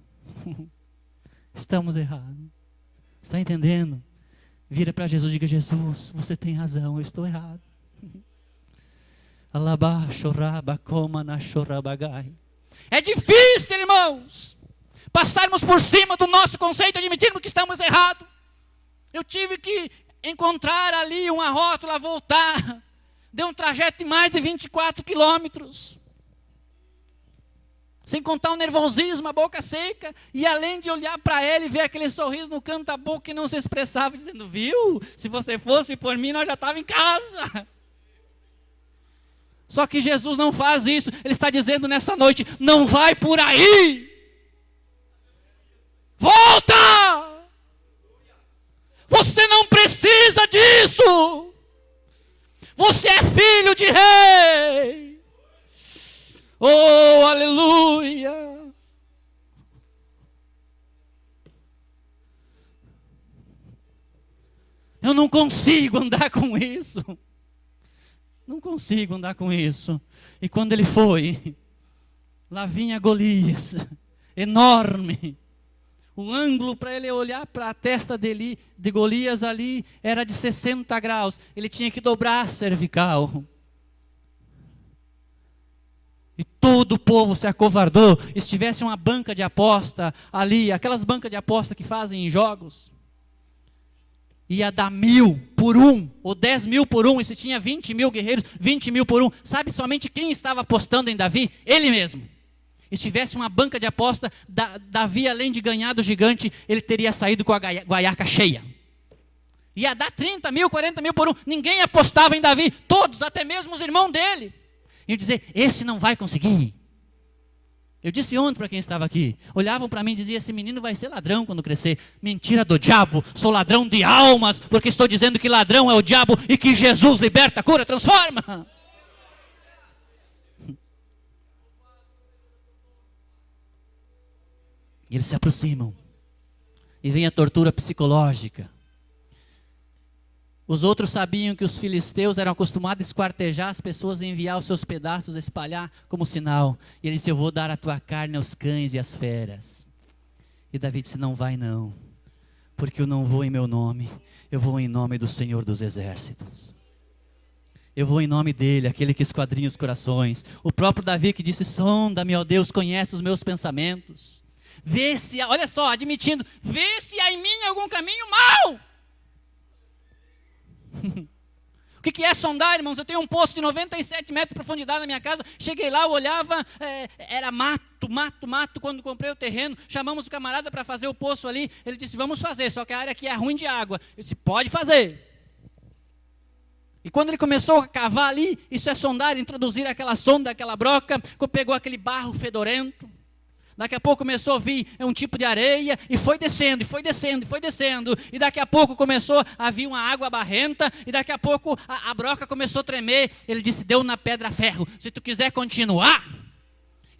Estamos errados. Está entendendo? Vira para Jesus e diga, Jesus, você tem razão, eu estou errado. É difícil, irmãos, passarmos por cima do nosso conceito, admitirmos que estamos errados. Eu tive que encontrar ali uma rótula, voltar. Deu um trajeto de mais de 24 quilômetros. Sem contar o nervosismo, a boca seca. E além de olhar para ela e ver aquele sorriso no canto da boca que não se expressava, dizendo, viu? Se você fosse por mim, nós já estávamos em casa. Só que Jesus não faz isso. Ele está dizendo nessa noite, não vai por aí. Volta! Você não precisa disso. Você é filho de rei. Oh, aleluia. Eu não consigo andar com isso. Não consigo andar com isso. E quando ele foi, lá vinha Golias, enorme. O ângulo para ele olhar para a testa de Golias ali era de 60 graus. Ele tinha que dobrar a cervical. E todo o povo se acovardou. E se tivesse uma banca de aposta ali, aquelas bancas de aposta que fazem em jogos, ia dar 1.000 por 1, ou 10.000 por 1, e se tinha 20.000 guerreiros, 20.000 por 1. Sabe somente quem estava apostando em Davi? Ele mesmo. E se tivesse uma banca de aposta, Davi, além de ganhar do gigante, ele teria saído com a guaiaca cheia. Ia dar 30.000, 40.000 por 1. Ninguém apostava em Davi, todos, até mesmo os irmãos dele. E eu dizer, esse não vai conseguir. Eu disse ontem para quem estava aqui, olhavam para mim e diziam, esse menino vai ser ladrão quando crescer. Mentira do diabo, sou ladrão de almas, porque estou dizendo que ladrão é o diabo e que Jesus liberta, cura, transforma. E eles se aproximam. E vem a tortura psicológica. Os outros sabiam que os filisteus eram acostumados a esquartejar as pessoas e enviar os seus pedaços, espalhar como sinal. E ele disse, eu vou dar a tua carne aos cães e às feras. E Davi disse, não vai não. Porque eu não vou em meu nome. Eu vou em nome do Senhor dos Exércitos. Eu vou em nome dele, aquele que esquadrinha os corações. O próprio Davi que disse, sonda-me, ó Deus, conhece os meus pensamentos. Vê se, olha só, admitindo, vê se há em mim algum caminho mau. O que é sondar, irmãos? Eu tenho um poço de 97 metros de profundidade na minha casa. Cheguei lá, eu olhava, era mato. Quando comprei o terreno, chamamos o camarada para fazer o poço ali. Ele disse, vamos fazer, só que a área aqui é ruim de água. Eu disse, pode fazer. E quando ele começou a cavar ali, isso é sondar, introduzir aquela sonda, aquela broca, pegou aquele barro fedorento. Daqui a pouco começou a vir um tipo de areia e foi descendo, e foi descendo, e foi descendo. E daqui a pouco começou a vir uma água barrenta e daqui a pouco a broca começou a tremer. Ele disse, deu na pedra ferro. Se tu quiser continuar,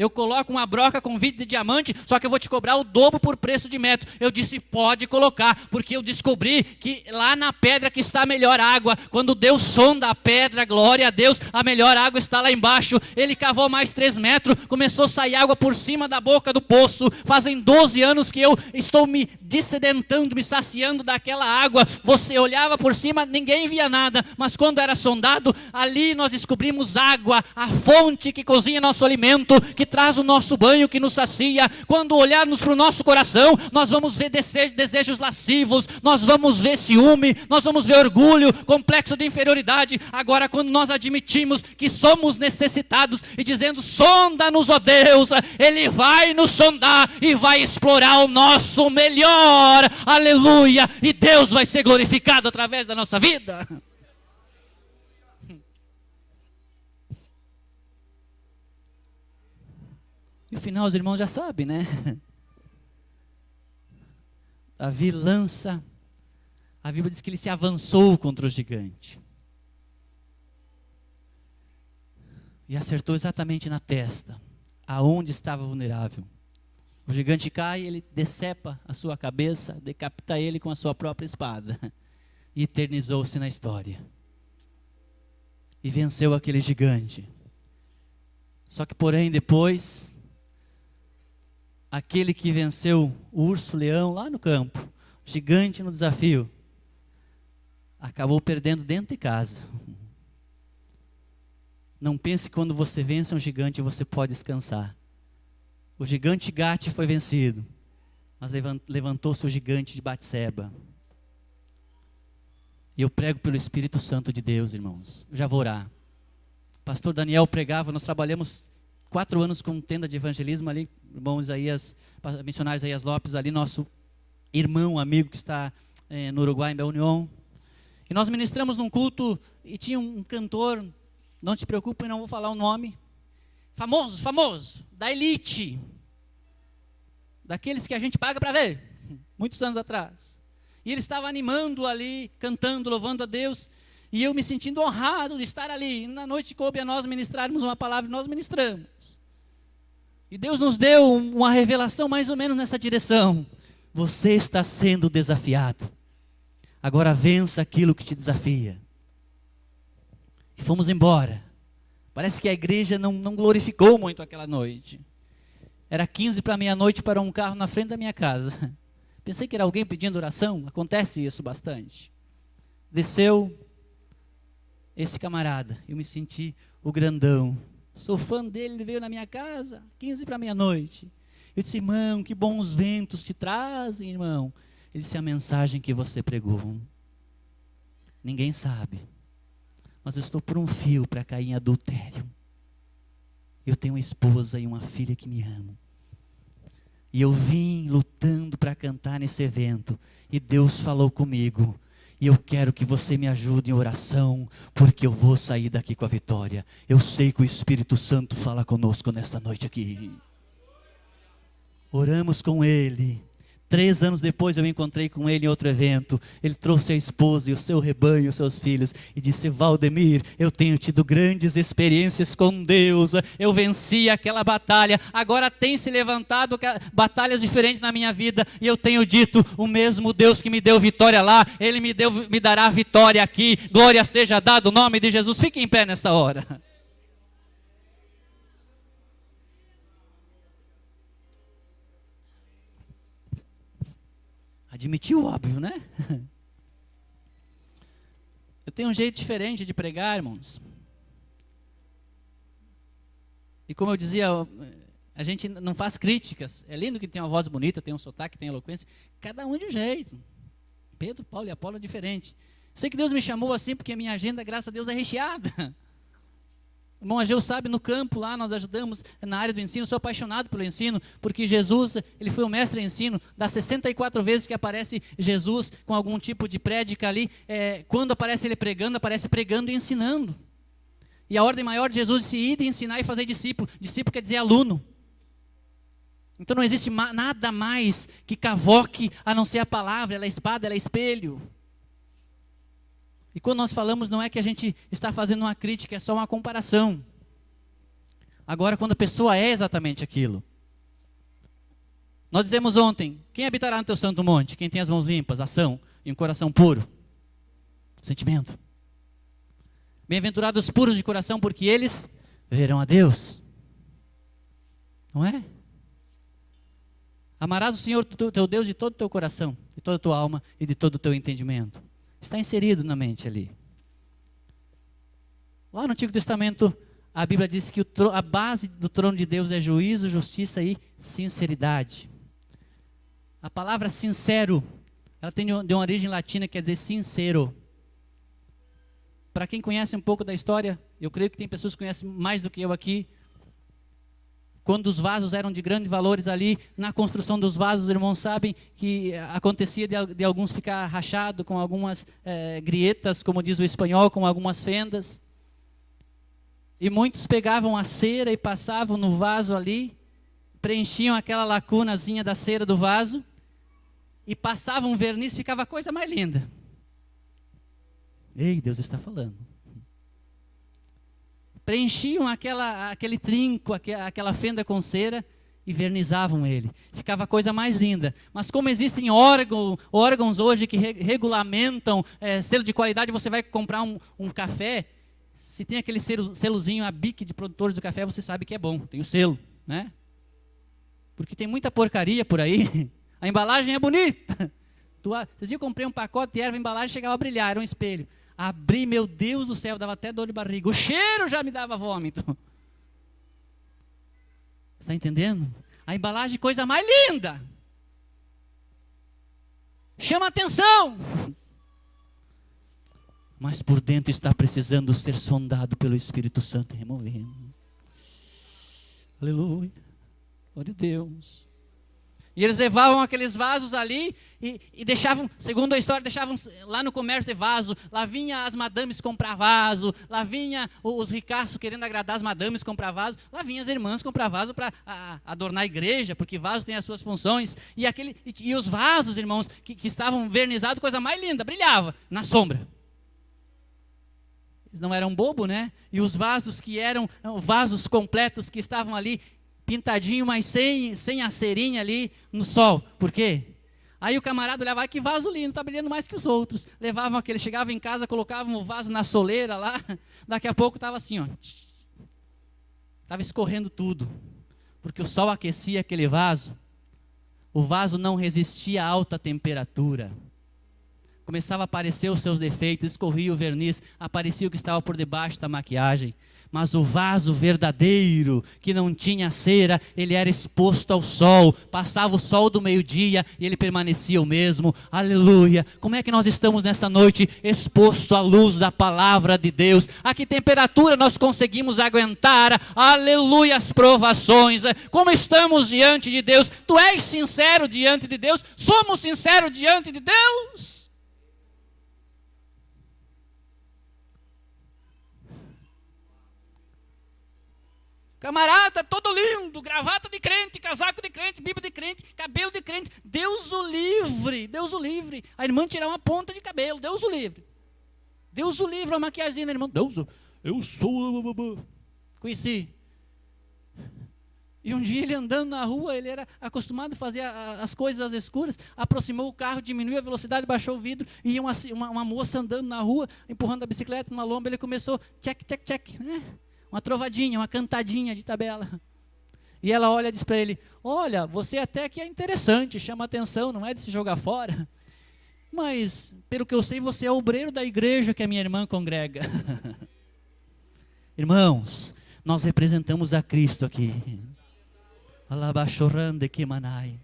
Eu coloco uma broca com vidro de diamante, só que eu vou te cobrar o dobro por preço de metro. Eu disse, pode colocar, porque eu descobri que lá na pedra que está a melhor água, quando Deus sonda a pedra, glória a Deus, a melhor água está lá embaixo. Ele cavou mais 3 metros, começou a sair água por cima da boca do poço. Fazem 12 anos que eu estou me dessedentando, me saciando daquela água. Você olhava por cima, ninguém via nada, mas quando era sondado, ali nós descobrimos água, a fonte que cozinha nosso alimento, que traz o nosso banho, que nos sacia. Quando olharmos para o nosso coração, nós vamos ver desejos lascivos, nós vamos ver ciúme, nós vamos ver orgulho, complexo de inferioridade. Agora, quando nós admitimos que somos necessitados e dizendo, sonda-nos, ó Deus, Ele vai nos sondar e vai explorar o nosso melhor, aleluia, e Deus vai ser glorificado através da nossa vida. E o final os irmãos já sabem, né? Davi lança, a Bíblia diz que ele se avançou contra o gigante. E acertou exatamente na testa, aonde estava vulnerável. O gigante cai, ele decepa a sua cabeça, decapita ele com a sua própria espada. E eternizou-se na história. E venceu aquele gigante. Só que porém depois, aquele que venceu o urso-leão lá no campo, o gigante no desafio, acabou perdendo dentro de casa. Não pense que quando você vence um gigante você pode descansar. O gigante Gate foi vencido, mas levantou-se o gigante de Batseba. E eu prego pelo Espírito Santo de Deus, irmãos. Eu já vou orar. O pastor Daniel pregava, nós trabalhamos 4 anos com tenda de evangelismo ali, irmão Isaías, missionário Isaías Lopes, ali nosso irmão, amigo que está no Uruguai, em Bel União. E nós ministramos num culto e tinha um cantor, não te preocupe, não vou falar o nome, famoso, da elite, daqueles que a gente paga para ver, muitos anos atrás. E ele estava animando ali, cantando, louvando a Deus, e eu me sentindo honrado de estar ali. E na noite coube a nós ministrarmos uma palavra e nós ministramos. E Deus nos deu uma revelação mais ou menos nessa direção. Você está sendo desafiado. Agora vença aquilo que te desafia. E fomos embora. Parece que a igreja não glorificou muito aquela noite. Era 15 para meia-noite, parou um carro na frente da minha casa. Pensei que era alguém pedindo oração, acontece isso bastante. Desceu esse camarada, eu me senti o grandão. Sou fã dele, ele veio na minha casa, 15 para meia-noite. Eu disse, irmão, que bons ventos te trazem, irmão. Ele disse, a mensagem que você pregou. Ninguém sabe, mas eu estou por um fio para cair em adultério. Eu tenho uma esposa e uma filha que me amam. E eu vim lutando para cantar nesse evento. E Deus falou comigo. E eu quero que você me ajude em oração, porque eu vou sair daqui com a vitória. Eu sei que o Espírito Santo fala conosco nessa noite aqui. Oramos com ele. 3 anos depois eu encontrei com ele em outro evento. Ele trouxe a esposa e o seu rebanho, os seus filhos. E disse, Valdemir, eu tenho tido grandes experiências com Deus. Eu venci aquela batalha. Agora tem se levantado batalhas diferentes na minha vida. E eu tenho dito, o mesmo Deus que me deu vitória lá, Ele me dará vitória aqui. Glória seja dada o nome de Jesus. Fique em pé nesta hora. Admitiu o óbvio, né? Eu tenho um jeito diferente de pregar, irmãos. E como eu dizia, a gente não faz críticas. É lindo que tem uma voz bonita, tem um sotaque, tem eloquência. Cada um de um jeito. Pedro, Paulo e Apolo é diferente. Sei que Deus me chamou assim porque a minha agenda, graças a Deus, é recheada. O irmão Ageu sabe, no campo lá nós ajudamos na área do ensino. Sou apaixonado pelo ensino, porque Jesus, ele foi o mestre em ensino. Das 64 vezes que aparece Jesus com algum tipo de prédica ali, quando aparece ele pregando, aparece pregando e ensinando. E a ordem maior de Jesus disse, ide ensinar e fazer discípulo. Discípulo quer dizer aluno. Então não existe nada mais que cavoque a não ser a palavra. Ela é espada, ela é espelho. E quando nós falamos, não é que a gente está fazendo uma crítica, é só uma comparação. Agora, quando a pessoa é exatamente aquilo. Nós dizemos ontem, quem habitará no teu santo monte? Quem tem as mãos limpas, ação e um coração puro. Sentimento. Bem-aventurados os puros de coração, porque eles verão a Deus. Não é? Amarás o Senhor teu Deus de todo o teu coração, de toda a tua alma e de todo o teu entendimento. Está inserido na mente ali. Lá no Antigo Testamento, a Bíblia diz que a base do trono de Deus é juízo, justiça e sinceridade. A palavra sincero, ela tem de uma origem latina, quer dizer sincero. Para quem conhece um pouco da história, eu creio que tem pessoas que conhecem mais do que eu aqui. Quando os vasos eram de grandes valores ali, na construção dos vasos, os irmãos sabem que acontecia de alguns ficar rachado com algumas grietas, como diz o espanhol, com algumas fendas. E muitos pegavam a cera e passavam no vaso ali, preenchiam aquela lacunazinha da cera do vaso, e passavam um verniz, ficava a coisa mais linda. Ei, Deus está falando. Preenchiam aquele trinco, aquela fenda com cera e vernizavam ele. Ficava a coisa mais linda. Mas como existem órgãos hoje que regulamentam selo de qualidade, você vai comprar um café, se tem aquele selozinho, a BIC de produtores do café, você sabe que é bom, tem o selo, né? Porque tem muita porcaria por aí. A embalagem é bonita. Vocês viram, eu comprei um pacote de erva, a embalagem chegava a brilhar, era um espelho. Abri, meu Deus do céu, dava até dor de barriga. O cheiro já me dava vômito. Está entendendo? A embalagem, coisa mais linda. Chama atenção. Mas por dentro está precisando ser sondado pelo Espírito Santo e removendo. Aleluia. Glória a Deus. E eles levavam aqueles vasos ali e deixavam, segundo a história, deixavam lá no comércio de vaso. Lá vinha as madames comprar vaso, lá vinha os ricaços querendo agradar as madames comprar vaso, lá vinha as irmãs comprar vaso para adornar a igreja, porque vaso tem as suas funções. E os vasos, irmãos, que estavam vernizados, coisa mais linda, brilhava na sombra. Eles não eram bobo, né? E os vasos que eram vasos completos, que estavam ali, pintadinho, mas sem a cerinha ali no sol. Por quê? Aí o camarada olhava, que vaso lindo, está brilhando mais que os outros. Levavam aquele, chegavam em casa, colocavam o vaso na soleira lá, daqui a pouco estava assim, ó. Estava escorrendo tudo, porque o sol aquecia aquele vaso. O vaso não resistia a alta temperatura. Começava a aparecer os seus defeitos, escorria o verniz, aparecia o que estava por debaixo da maquiagem. Mas o vaso verdadeiro, que não tinha cera, ele era exposto ao sol, passava o sol do meio-dia e ele permanecia o mesmo. Aleluia! Como é que nós estamos nessa noite exposto à luz da palavra de Deus? A que temperatura nós conseguimos aguentar? Aleluia! As provações. Como estamos diante de Deus? Tu és sincero diante de Deus? Somos sinceros diante de Deus? Camarada, todo lindo, gravata de crente, casaco de crente, bíblia de crente, cabelo de crente. Deus o livre, Deus o livre. A irmã tirar uma ponta de cabelo, Deus o livre. Deus o livre, uma maquiagem da irmã. Deus, eu sou... Conheci. E um dia ele andando na rua, ele era acostumado a fazer as coisas às escuras, aproximou o carro, diminuiu a velocidade, baixou o vidro, e uma moça andando na rua, empurrando a bicicleta numa lomba, ele começou, check, check, check, né? Uma trovadinha, uma cantadinha de tabela. E ela olha e diz para ele, olha, você até que é interessante, chama atenção, não é de se jogar fora. Mas, pelo que eu sei, você é obreiro da igreja que a minha irmã congrega. Irmãos, nós representamos a Cristo aqui. Alabachorande que manai.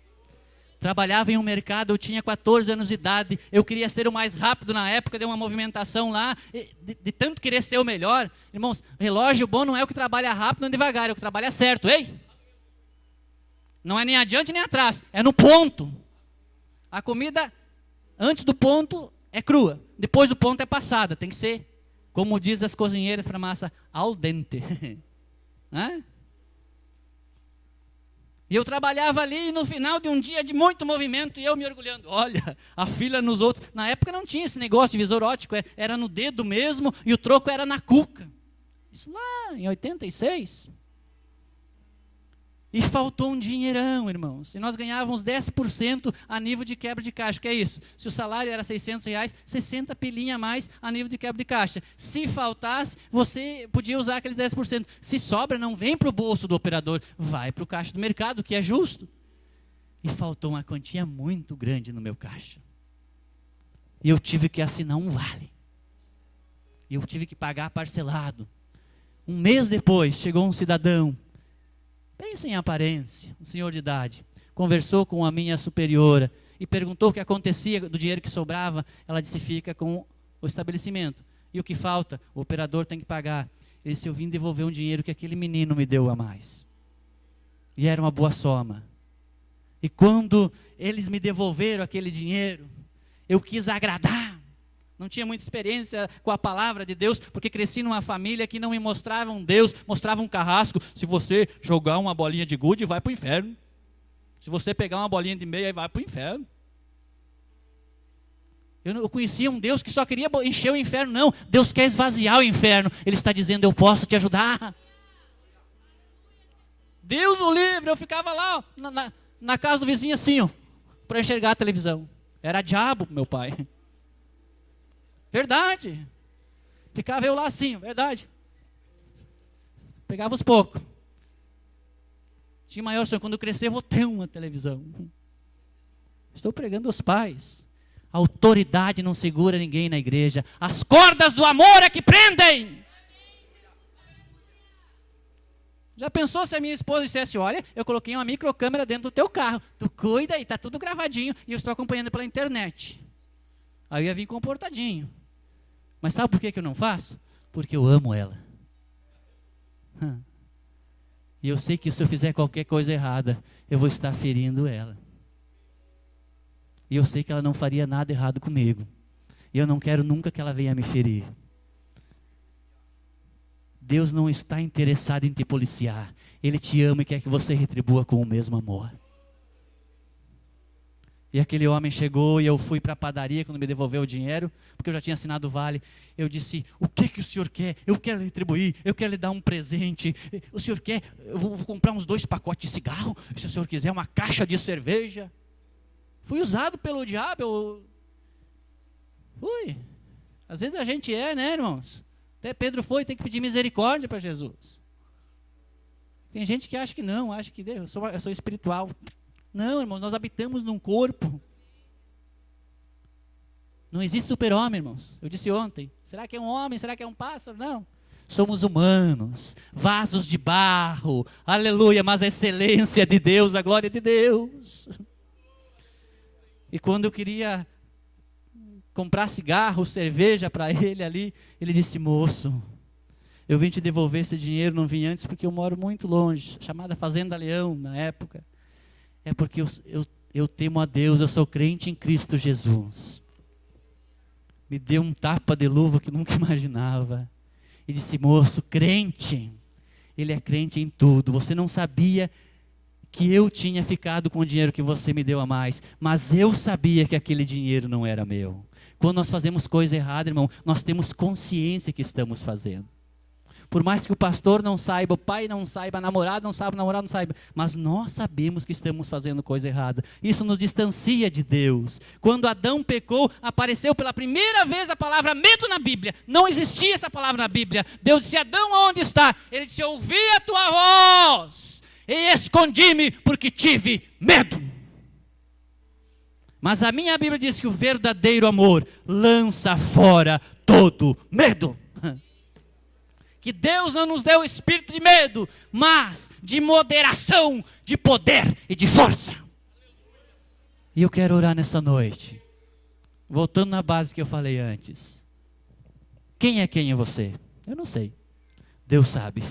Trabalhava em um mercado, eu tinha 14 anos de idade, eu queria ser o mais rápido na época, deu uma movimentação lá, de tanto querer ser o melhor. Irmãos, relógio bom não é o que trabalha rápido nem devagar, é o que trabalha certo, ei? Não é nem adiante nem atrás, é no ponto. A comida, antes do ponto, é crua, depois do ponto é passada, tem que ser, como diz as cozinheiras para massa, al dente. Né? E eu trabalhava ali, e no final de um dia de muito movimento, e eu me orgulhando, olha, a fila nos outros, na época não tinha esse negócio de visor óptico, era no dedo mesmo, e o troco era na cuca. Isso lá em 86, E faltou um dinheirão, irmãos. E nós ganhávamos 10% a nível de quebra de caixa. O que é isso? Se o salário era R$600, 60 pilinha a mais a nível de quebra de caixa. Se faltasse, você podia usar aqueles 10%. Se sobra, não vem para o bolso do operador, vai para o caixa do mercado, que é justo. E faltou uma quantia muito grande no meu caixa. E eu tive que assinar um vale. E eu tive que pagar parcelado. Um mês depois, chegou um cidadão, pense em aparência, um senhor de idade, conversou com a minha superiora e perguntou o que acontecia do dinheiro que sobrava. Ela disse: fica com o estabelecimento. E o que falta, o operador tem que pagar. Ele disse: eu vim devolver um dinheiro que aquele menino me deu a mais. E era uma boa soma. E quando eles me devolveram aquele dinheiro, eu quis agradar. Não tinha muita experiência com a palavra de Deus, porque cresci numa família que não me mostrava um Deus, mostrava um carrasco. Se você jogar uma bolinha de gude, vai para o inferno. Se você pegar uma bolinha de meia, vai para o inferno. Eu conhecia um Deus que só queria encher o inferno. Não, Deus quer esvaziar o inferno. Ele está dizendo: eu posso te ajudar. Deus o livre. Eu ficava lá, ó, na casa do vizinho assim, para enxergar a televisão. Era diabo, meu pai. Verdade. Ficava eu lá assim, verdade. Pegava os poucos. Tinha maior sonho: quando eu crescer, eu vou ter uma televisão. Estou pregando aos pais. A autoridade não segura ninguém na igreja. As cordas do amor é que prendem. Já pensou se a minha esposa dissesse: olha, eu coloquei uma microcâmera dentro do teu carro, tu cuida e está tudo gravadinho, e eu estou acompanhando pela internet. Aí eu ia vir comportadinho. Mas sabe por que eu não faço? Porque eu amo ela. E eu sei que se eu fizer qualquer coisa errada, eu vou estar ferindo ela. E eu sei que ela não faria nada errado comigo. E eu não quero nunca que ela venha me ferir. Deus não está interessado em te policiar. Ele te ama e quer que você retribua com o mesmo amor. E aquele homem chegou e eu fui para a padaria quando me devolveu o dinheiro, porque eu já tinha assinado o vale. Eu disse: o que o senhor quer? Eu quero retribuir, eu quero lhe dar um presente. O senhor quer? Eu vou comprar uns 2 pacotes de cigarro, se o senhor quiser uma caixa de cerveja. Fui usado pelo diabo. Fui. Às vezes a gente né, irmãos? Até Pedro tem que pedir misericórdia para Jesus. Tem gente que acha que não, acha que eu sou espiritual. Não, irmãos, nós habitamos num corpo. Não existe super-homem, irmãos. Eu disse ontem: será que é um homem? Será que é um pássaro? Não. Somos humanos, vasos de barro. Aleluia, mas a excelência é de Deus, a glória é de Deus. E quando eu queria comprar cigarro, cerveja para ele ali, ele disse: moço, eu vim te devolver esse dinheiro, não vim antes porque eu moro muito longe, chamada Fazenda Leão na época. É porque eu temo a Deus, eu sou crente em Cristo Jesus. Me deu um tapa de luva que nunca imaginava. E disse: moço, crente, ele é crente em tudo. Você não sabia que eu tinha ficado com o dinheiro que você me deu a mais, mas eu sabia que aquele dinheiro não era meu. Quando nós fazemos coisa errada, irmão, nós temos consciência que estamos fazendo. Por mais que o pastor não saiba, o pai não saiba, a namorada não saiba, o namorado não saiba, mas nós sabemos que estamos fazendo coisa errada. Isso nos distancia de Deus. Quando Adão pecou, apareceu pela primeira vez a palavra medo na Bíblia. Não existia essa palavra na Bíblia. Deus disse: Adão, onde está? Ele disse: ouvi a tua voz e escondi-me porque tive medo. Mas a minha Bíblia diz que o verdadeiro amor lança fora todo medo. Que Deus não nos deu o espírito de medo, mas de moderação, de poder e de força. E eu quero orar nessa noite, voltando na base que eu falei antes. Quem é você? Eu não sei. Deus sabe.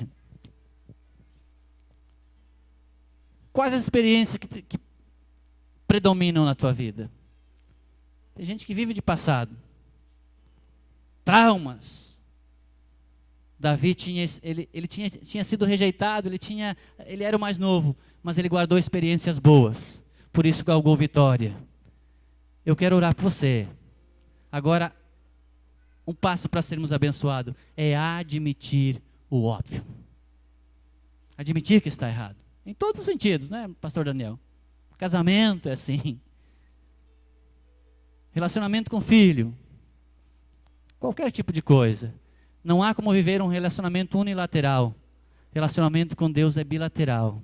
Quais as experiências que predominam na tua vida? Tem gente que vive de passado. Traumas. Davi tinha sido rejeitado, ele era o mais novo, mas ele guardou experiências boas, por isso galgou vitória. Eu quero orar por você. Agora, um passo para sermos abençoados é admitir o óbvio. Admitir que está errado. Em todos os sentidos, né, pastor Daniel? Casamento é assim. Relacionamento com filho. Qualquer tipo de coisa. Não há como viver um relacionamento unilateral. Relacionamento com Deus é bilateral.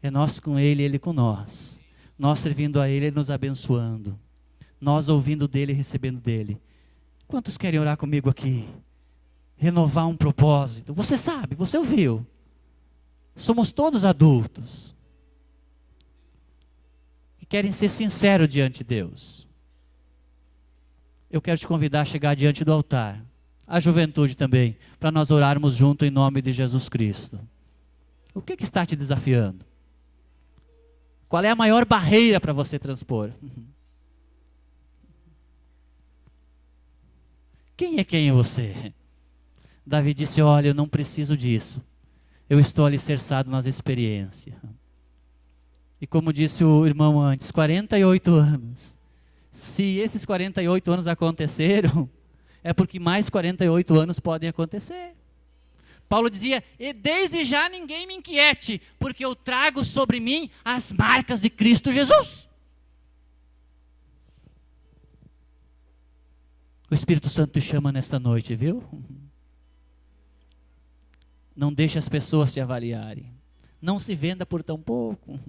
É nós com Ele, Ele com nós. Nós servindo a Ele, Ele nos abençoando. Nós ouvindo dEle e recebendo dEle. Quantos querem orar comigo aqui? Renovar um propósito. Você sabe, você ouviu. Somos todos adultos. Que querem ser sinceros diante de Deus. Eu quero te convidar a chegar diante do altar. A juventude também. Para nós orarmos junto em nome de Jesus Cristo. O que está te desafiando? Qual é a maior barreira para você transpor? Quem é quem em você? Davi disse, olha, eu não preciso disso. Eu estou alicerçado nas experiências. E como disse o irmão antes, 48 anos. Se esses 48 anos aconteceram, é porque mais 48 anos podem acontecer. Paulo dizia, e desde já ninguém me inquiete, porque eu trago sobre mim as marcas de Cristo Jesus. O Espírito Santo te chama nesta noite, viu? Não deixe as pessoas te avaliarem. Não se venda por tão pouco.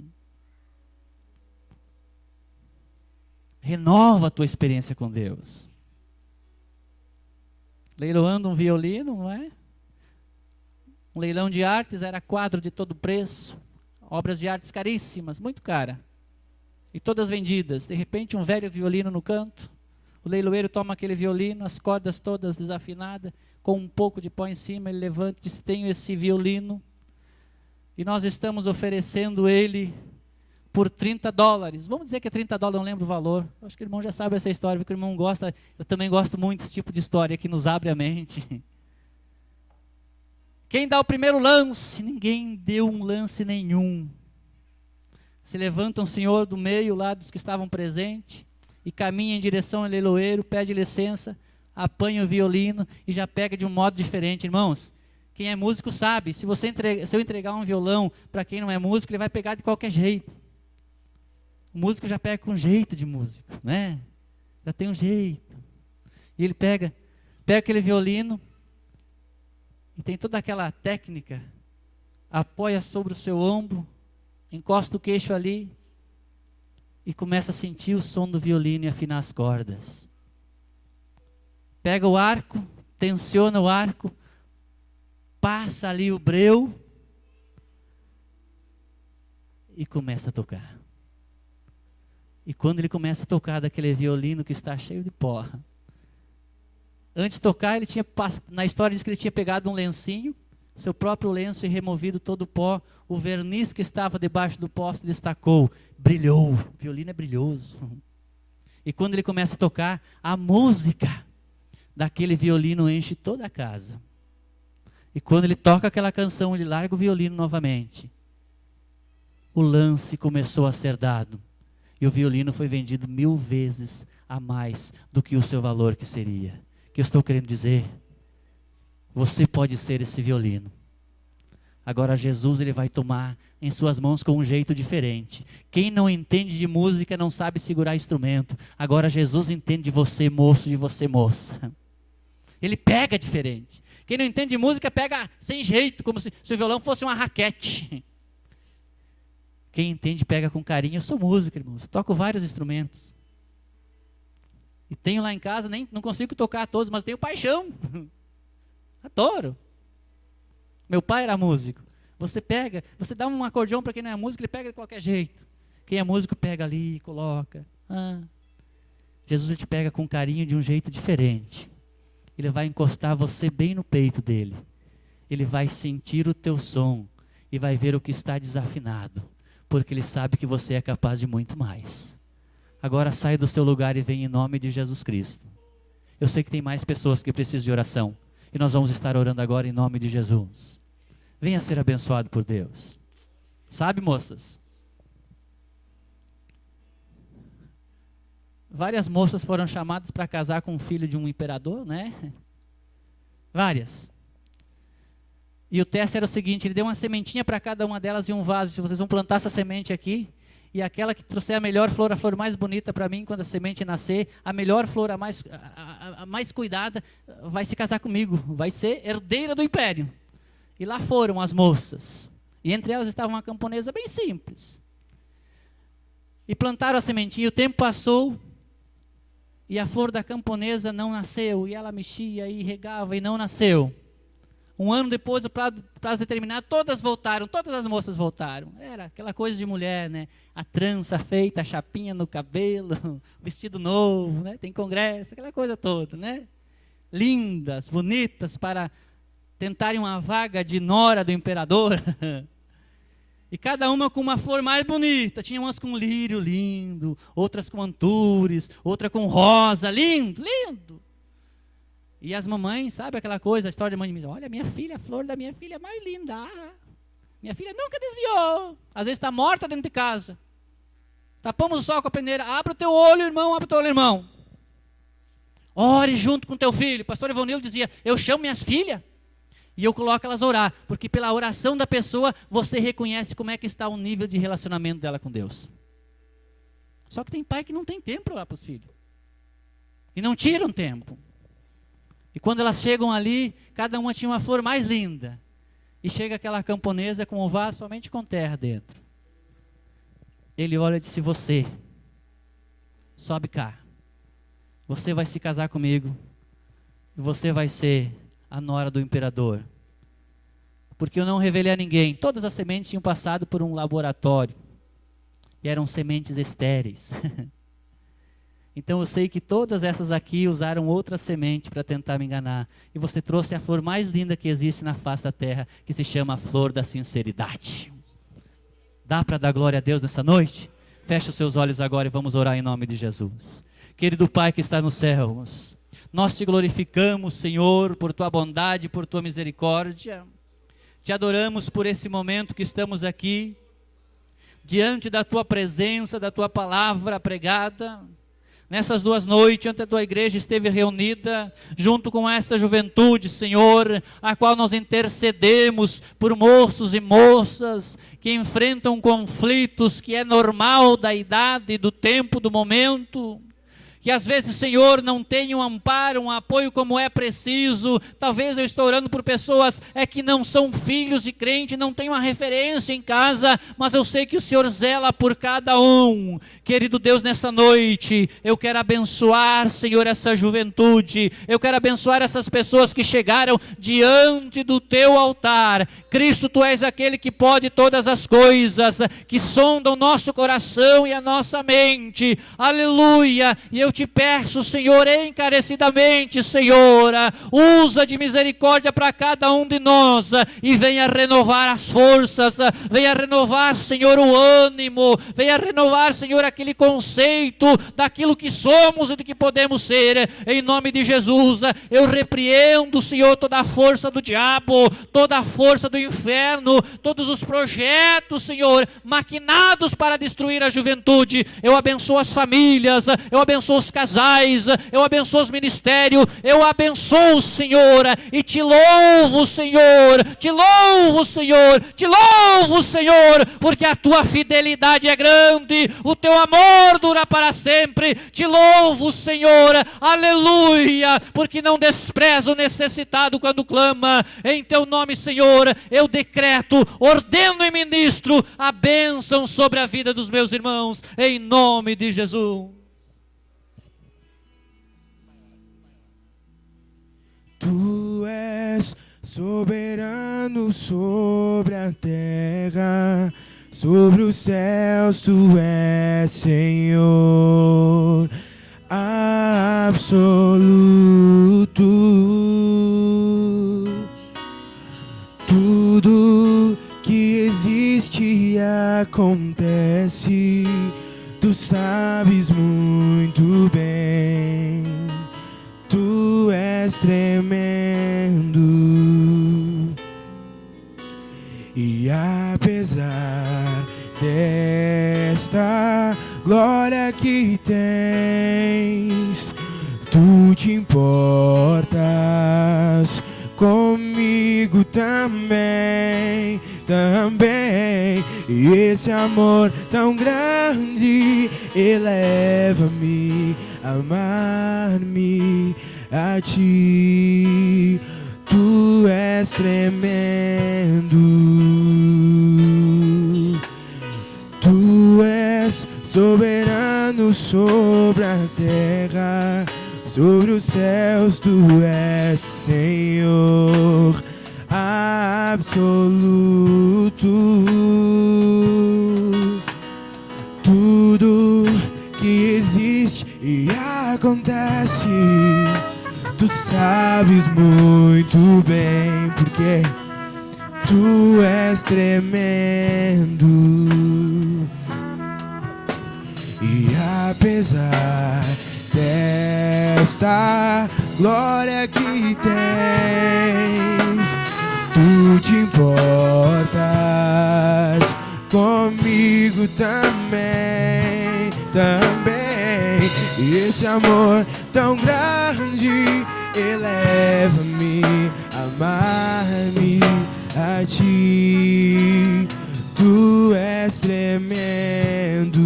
Renova a tua experiência com Deus. Leiloando um violino, não é? Um leilão de artes era quadro de todo preço. Obras de artes caríssimas, muito cara. E todas vendidas. De repente um velho violino no canto. O leiloeiro toma aquele violino, as cordas todas desafinadas, com um pouco de pó em cima, ele levanta e diz, tenho esse violino, e nós estamos oferecendo ele por $30. Vamos dizer que é $30, não lembro o valor. Acho que o irmão já sabe essa história, porque o irmão gosta, eu também gosto muito desse tipo de história que nos abre a mente. Quem dá o primeiro lance? Ninguém deu um lance nenhum. Se levanta um senhor do meio lá dos que estavam presentes, e caminha em direção ao leiloeiro, pede licença, apanha o violino e já pega de um modo diferente. Irmãos, quem é músico sabe, se eu entregar um violão para quem não é músico, ele vai pegar de qualquer jeito. O músico já pega com jeito de músico, né? Já tem um jeito. E ele pega aquele violino e tem toda aquela técnica, apoia sobre o seu ombro, encosta o queixo ali, e começa a sentir o som do violino e afinar as cordas. Pega o arco, tensiona o arco, passa ali o breu e começa a tocar. E quando ele começa a tocar daquele violino que está cheio de pó, antes de tocar, na história diz que ele tinha pegado um lencinho, seu próprio lenço, e removido todo o pó, o verniz que estava debaixo do pó se destacou, brilhou, o violino é brilhoso. E quando ele começa a tocar, a música daquele violino enche toda a casa. E quando ele toca aquela canção, ele larga o violino novamente. O lance começou a ser dado, e o violino foi vendido 1000 vezes a mais do que o seu valor que seria. O que eu estou querendo dizer? Você pode ser esse violino. Agora Jesus, ele vai tomar em suas mãos com um jeito diferente. Quem não entende de música não sabe segurar instrumento. Agora Jesus entende de você, moço, de você, moça. Ele pega diferente. Quem não entende de música pega sem jeito, como se o violão fosse uma raquete. Quem entende pega com carinho. Eu sou músico, irmãos. Eu toco vários instrumentos. E tenho lá em casa, não consigo tocar todos, mas tenho paixão. Adoro. Meu pai era músico. Você dá um acordeão para quem não é músico, ele pega de qualquer jeito. Quem é músico pega ali, coloca. Jesus, ele te pega com carinho de um jeito diferente. Ele vai encostar você bem no peito dele. Ele vai sentir o teu som e vai ver o que está desafinado, porque ele sabe que você é capaz de muito mais. Agora sai do seu lugar e vem em nome de Jesus Cristo. Eu sei que tem mais pessoas que precisam de oração. E nós vamos estar orando agora em nome de Jesus. Venha ser abençoado por Deus. Sabe, moças? Várias moças foram chamadas para casar com o filho de um imperador, né? Várias. E o teste era o seguinte, ele deu uma sementinha para cada uma delas e um vaso. Se vocês vão plantar essa semente aqui, e aquela que trouxer a melhor flor, a flor mais bonita para mim, quando a semente nascer, a melhor flor, a mais cuidada, vai se casar comigo, vai ser herdeira do império. E lá foram as moças. E entre elas estava uma camponesa bem simples. E plantaram a sementinha, o tempo passou, e a flor da camponesa não nasceu, e ela mexia e regava e não nasceu. Um ano depois, o prazo determinado, todas voltaram, todas as moças voltaram. Era aquela coisa de mulher, né? A trança feita, a chapinha no cabelo, vestido novo, né? Tem congresso, aquela coisa toda, né? Lindas, bonitas, para tentarem uma vaga de nora do imperador. E cada uma com uma flor mais bonita. Tinha umas com lírio lindo, outras com antures, outra com rosa, lindo, lindo. E as mamães, sabe aquela coisa, a história da mãe diz, olha, minha filha, a flor da minha filha é mais linda. Minha filha nunca desviou. Às vezes está morta dentro de casa. Tapamos o sol com a peneira. Abre o teu olho, irmão, abre o teu olho, irmão. Ore junto com teu filho. O pastor Evonildo dizia, eu chamo minhas filhas e eu coloco elas a orar. Porque pela oração da pessoa, você reconhece como é que está o nível de relacionamento dela com Deus. Só que tem pai que não tem tempo para orar para os filhos. E não tiram tempo. E quando elas chegam ali, cada uma tinha uma flor mais linda. E chega aquela camponesa com o vaso somente com terra dentro. Ele olha e disse, você, sobe cá. Você vai se casar comigo. E você vai ser a nora do imperador. Porque eu não revelei a ninguém. Todas as sementes tinham passado por um laboratório. E eram sementes estéreis. Então eu sei que todas essas aqui usaram outra semente para tentar me enganar. E você trouxe a flor mais linda que existe na face da terra, que se chama a flor da sinceridade. Dá para dar glória a Deus nessa noite? Feche os seus olhos agora e vamos orar em nome de Jesus. Querido Pai que está nos céus, nós te glorificamos, Senhor, por tua bondade, por tua misericórdia. Te adoramos por esse momento que estamos aqui, diante da tua presença, da tua palavra pregada. Nessas 2 noites, onde a tua igreja esteve reunida, junto com essa juventude, Senhor, a qual nós intercedemos por moços e moças que enfrentam conflitos que é normal da idade, do tempo, do momento. Que às vezes, Senhor, não tem um amparo, um apoio como é preciso. Talvez eu estou orando por pessoas que não são filhos de crente, não tem uma referência em casa, mas eu sei que o Senhor zela por cada um. Querido Deus, nessa noite, eu quero abençoar, Senhor, essa juventude. Eu quero abençoar essas pessoas que chegaram diante do teu altar. Cristo, tu és aquele que pode todas as coisas, que sonda o nosso coração e a nossa mente. Aleluia! E eu te peço, Senhor, encarecidamente, Senhor, usa de misericórdia para cada um de nós e venha renovar as forças, venha renovar, Senhor, o ânimo, venha renovar, Senhor, aquele conceito daquilo que somos e do que podemos ser. Em nome de Jesus, eu repreendo, Senhor, toda a força do diabo, toda a força do inferno, todos os projetos, Senhor, maquinados para destruir a juventude. Eu abençoo as famílias, eu abençoo os casais, eu abençoo os ministérios, eu abençoo, Senhor, e te louvo, Senhor, te louvo, Senhor, te louvo, Senhor, porque a tua fidelidade é grande, o teu amor dura para sempre. Te louvo, Senhor, aleluia, porque não despreza o necessitado quando clama. Em teu nome, Senhor, eu decreto, ordeno e ministro a bênção sobre a vida dos meus irmãos, em nome de Jesus. Tu és soberano sobre a terra, sobre os céus tu és Senhor absoluto. Tudo que existe e acontece, tu sabes muito bem. Tu és tremendo, e apesar desta glória que tens, tu te importas comigo também, também. E esse amor tão grande eleva-me a amar-me a ti. Tu és tremendo, tu és soberano sobre a terra, sobre os céus. Tu és Senhor absoluto. Tudo que existe e acontece, tu sabes muito bem, porque tu és tremendo. E apesar desta glória que tens, tu te importas comigo também, também. E esse amor tão grande eleva-me a amar-me a ti. Tu és tremendo.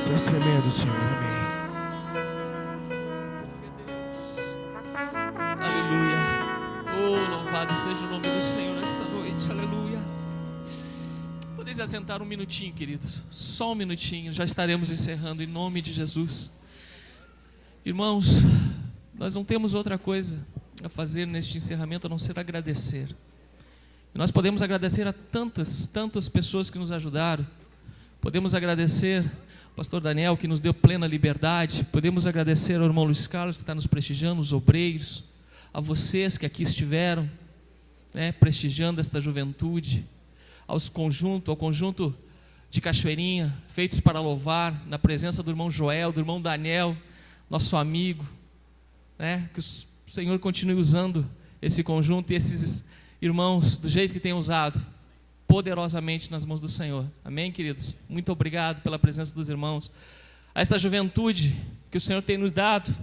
Tu és tremendo, Senhor. Amém. Aleluia. Oh, louvado seja o nome do Senhor nesta noite. Aleluia. Podeis assentar um minutinho, queridos. Só um minutinho. Já estaremos encerrando em nome de Jesus. Irmãos, nós não temos outra coisa a fazer neste encerramento a não ser agradecer. E nós podemos agradecer a tantas pessoas que nos ajudaram. Podemos agradecer ao pastor Daniel, que nos deu plena liberdade. Podemos agradecer ao irmão Luiz Carlos, que está nos prestigiando, os obreiros, a vocês que aqui estiveram, prestigiando esta juventude, ao conjunto de Cachoeirinha, feitos para louvar, na presença do irmão Joel, do irmão Daniel, nosso amigo, que o Senhor continue usando esse conjunto e esses irmãos do jeito que tem usado, poderosamente nas mãos do Senhor. Amém, queridos? Muito obrigado pela presença dos irmãos, a esta juventude que o Senhor tem nos dado.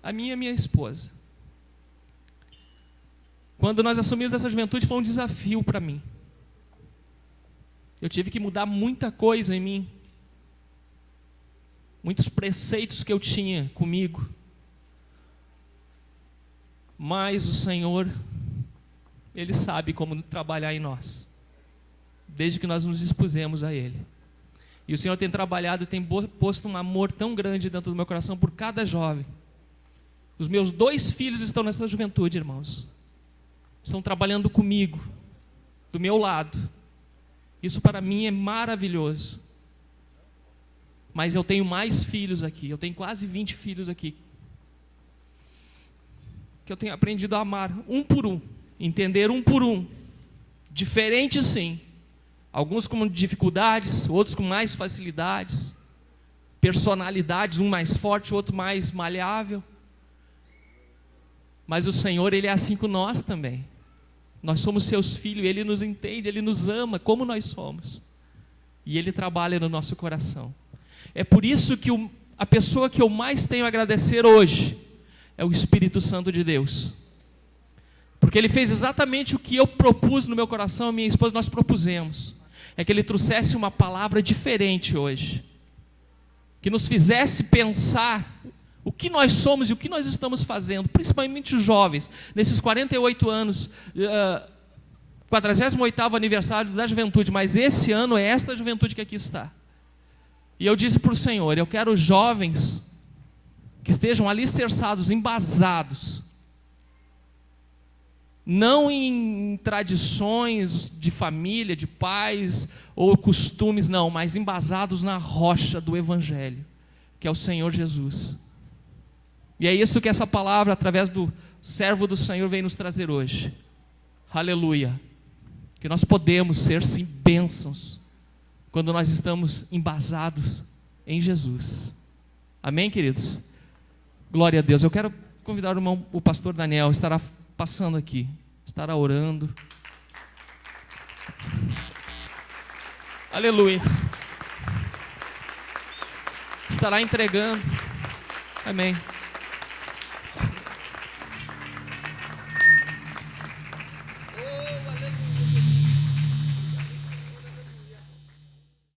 A minha e a minha esposa, quando nós assumimos essa juventude, foi um desafio para mim. Eu tive que mudar muita coisa em mim, muitos preceitos que eu tinha comigo, mas o Senhor, Ele sabe como trabalhar em nós, desde que nós nos dispusemos a Ele. E o Senhor tem trabalhado e tem posto um amor tão grande dentro do meu coração por cada jovem. Os meus 2 filhos estão nessa juventude, irmãos. Estão trabalhando comigo, do meu lado. Isso para mim é maravilhoso. Mas eu tenho mais filhos aqui, eu tenho quase 20 filhos aqui, que eu tenho aprendido a amar um por um, entender um por um, diferentes sim, alguns com dificuldades, outros com mais facilidades, personalidades, um mais forte, outro mais maleável, mas o Senhor, Ele é assim com nós também. Nós somos seus filhos, Ele nos entende, Ele nos ama como nós somos, e Ele trabalha no nosso coração. É por isso que a pessoa que eu mais tenho a agradecer hoje é o Espírito Santo de Deus, porque Ele fez exatamente o que eu propus no meu coração, minha esposa, nós propusemos, é que Ele trouxesse uma palavra diferente hoje, que nos fizesse pensar o que nós somos e o que nós estamos fazendo, principalmente os jovens, nesses 48 anos, 48º aniversário da juventude, mas esse ano é esta juventude que aqui está. E eu disse para o Senhor, eu quero jovens que estejam alicerçados, embasados, não em tradições de família, de pais ou costumes, não, mas embasados na rocha do Evangelho, que é o Senhor Jesus. E é isso que essa palavra, através do servo do Senhor, vem nos trazer hoje. Aleluia. Que nós podemos ser, sim, bênçãos, quando nós estamos embasados em Jesus. Amém, queridos? Glória a Deus. Eu quero convidar o irmão, o pastor Daniel, estará passando aqui, estará orando. Aleluia. Estará entregando. Amém.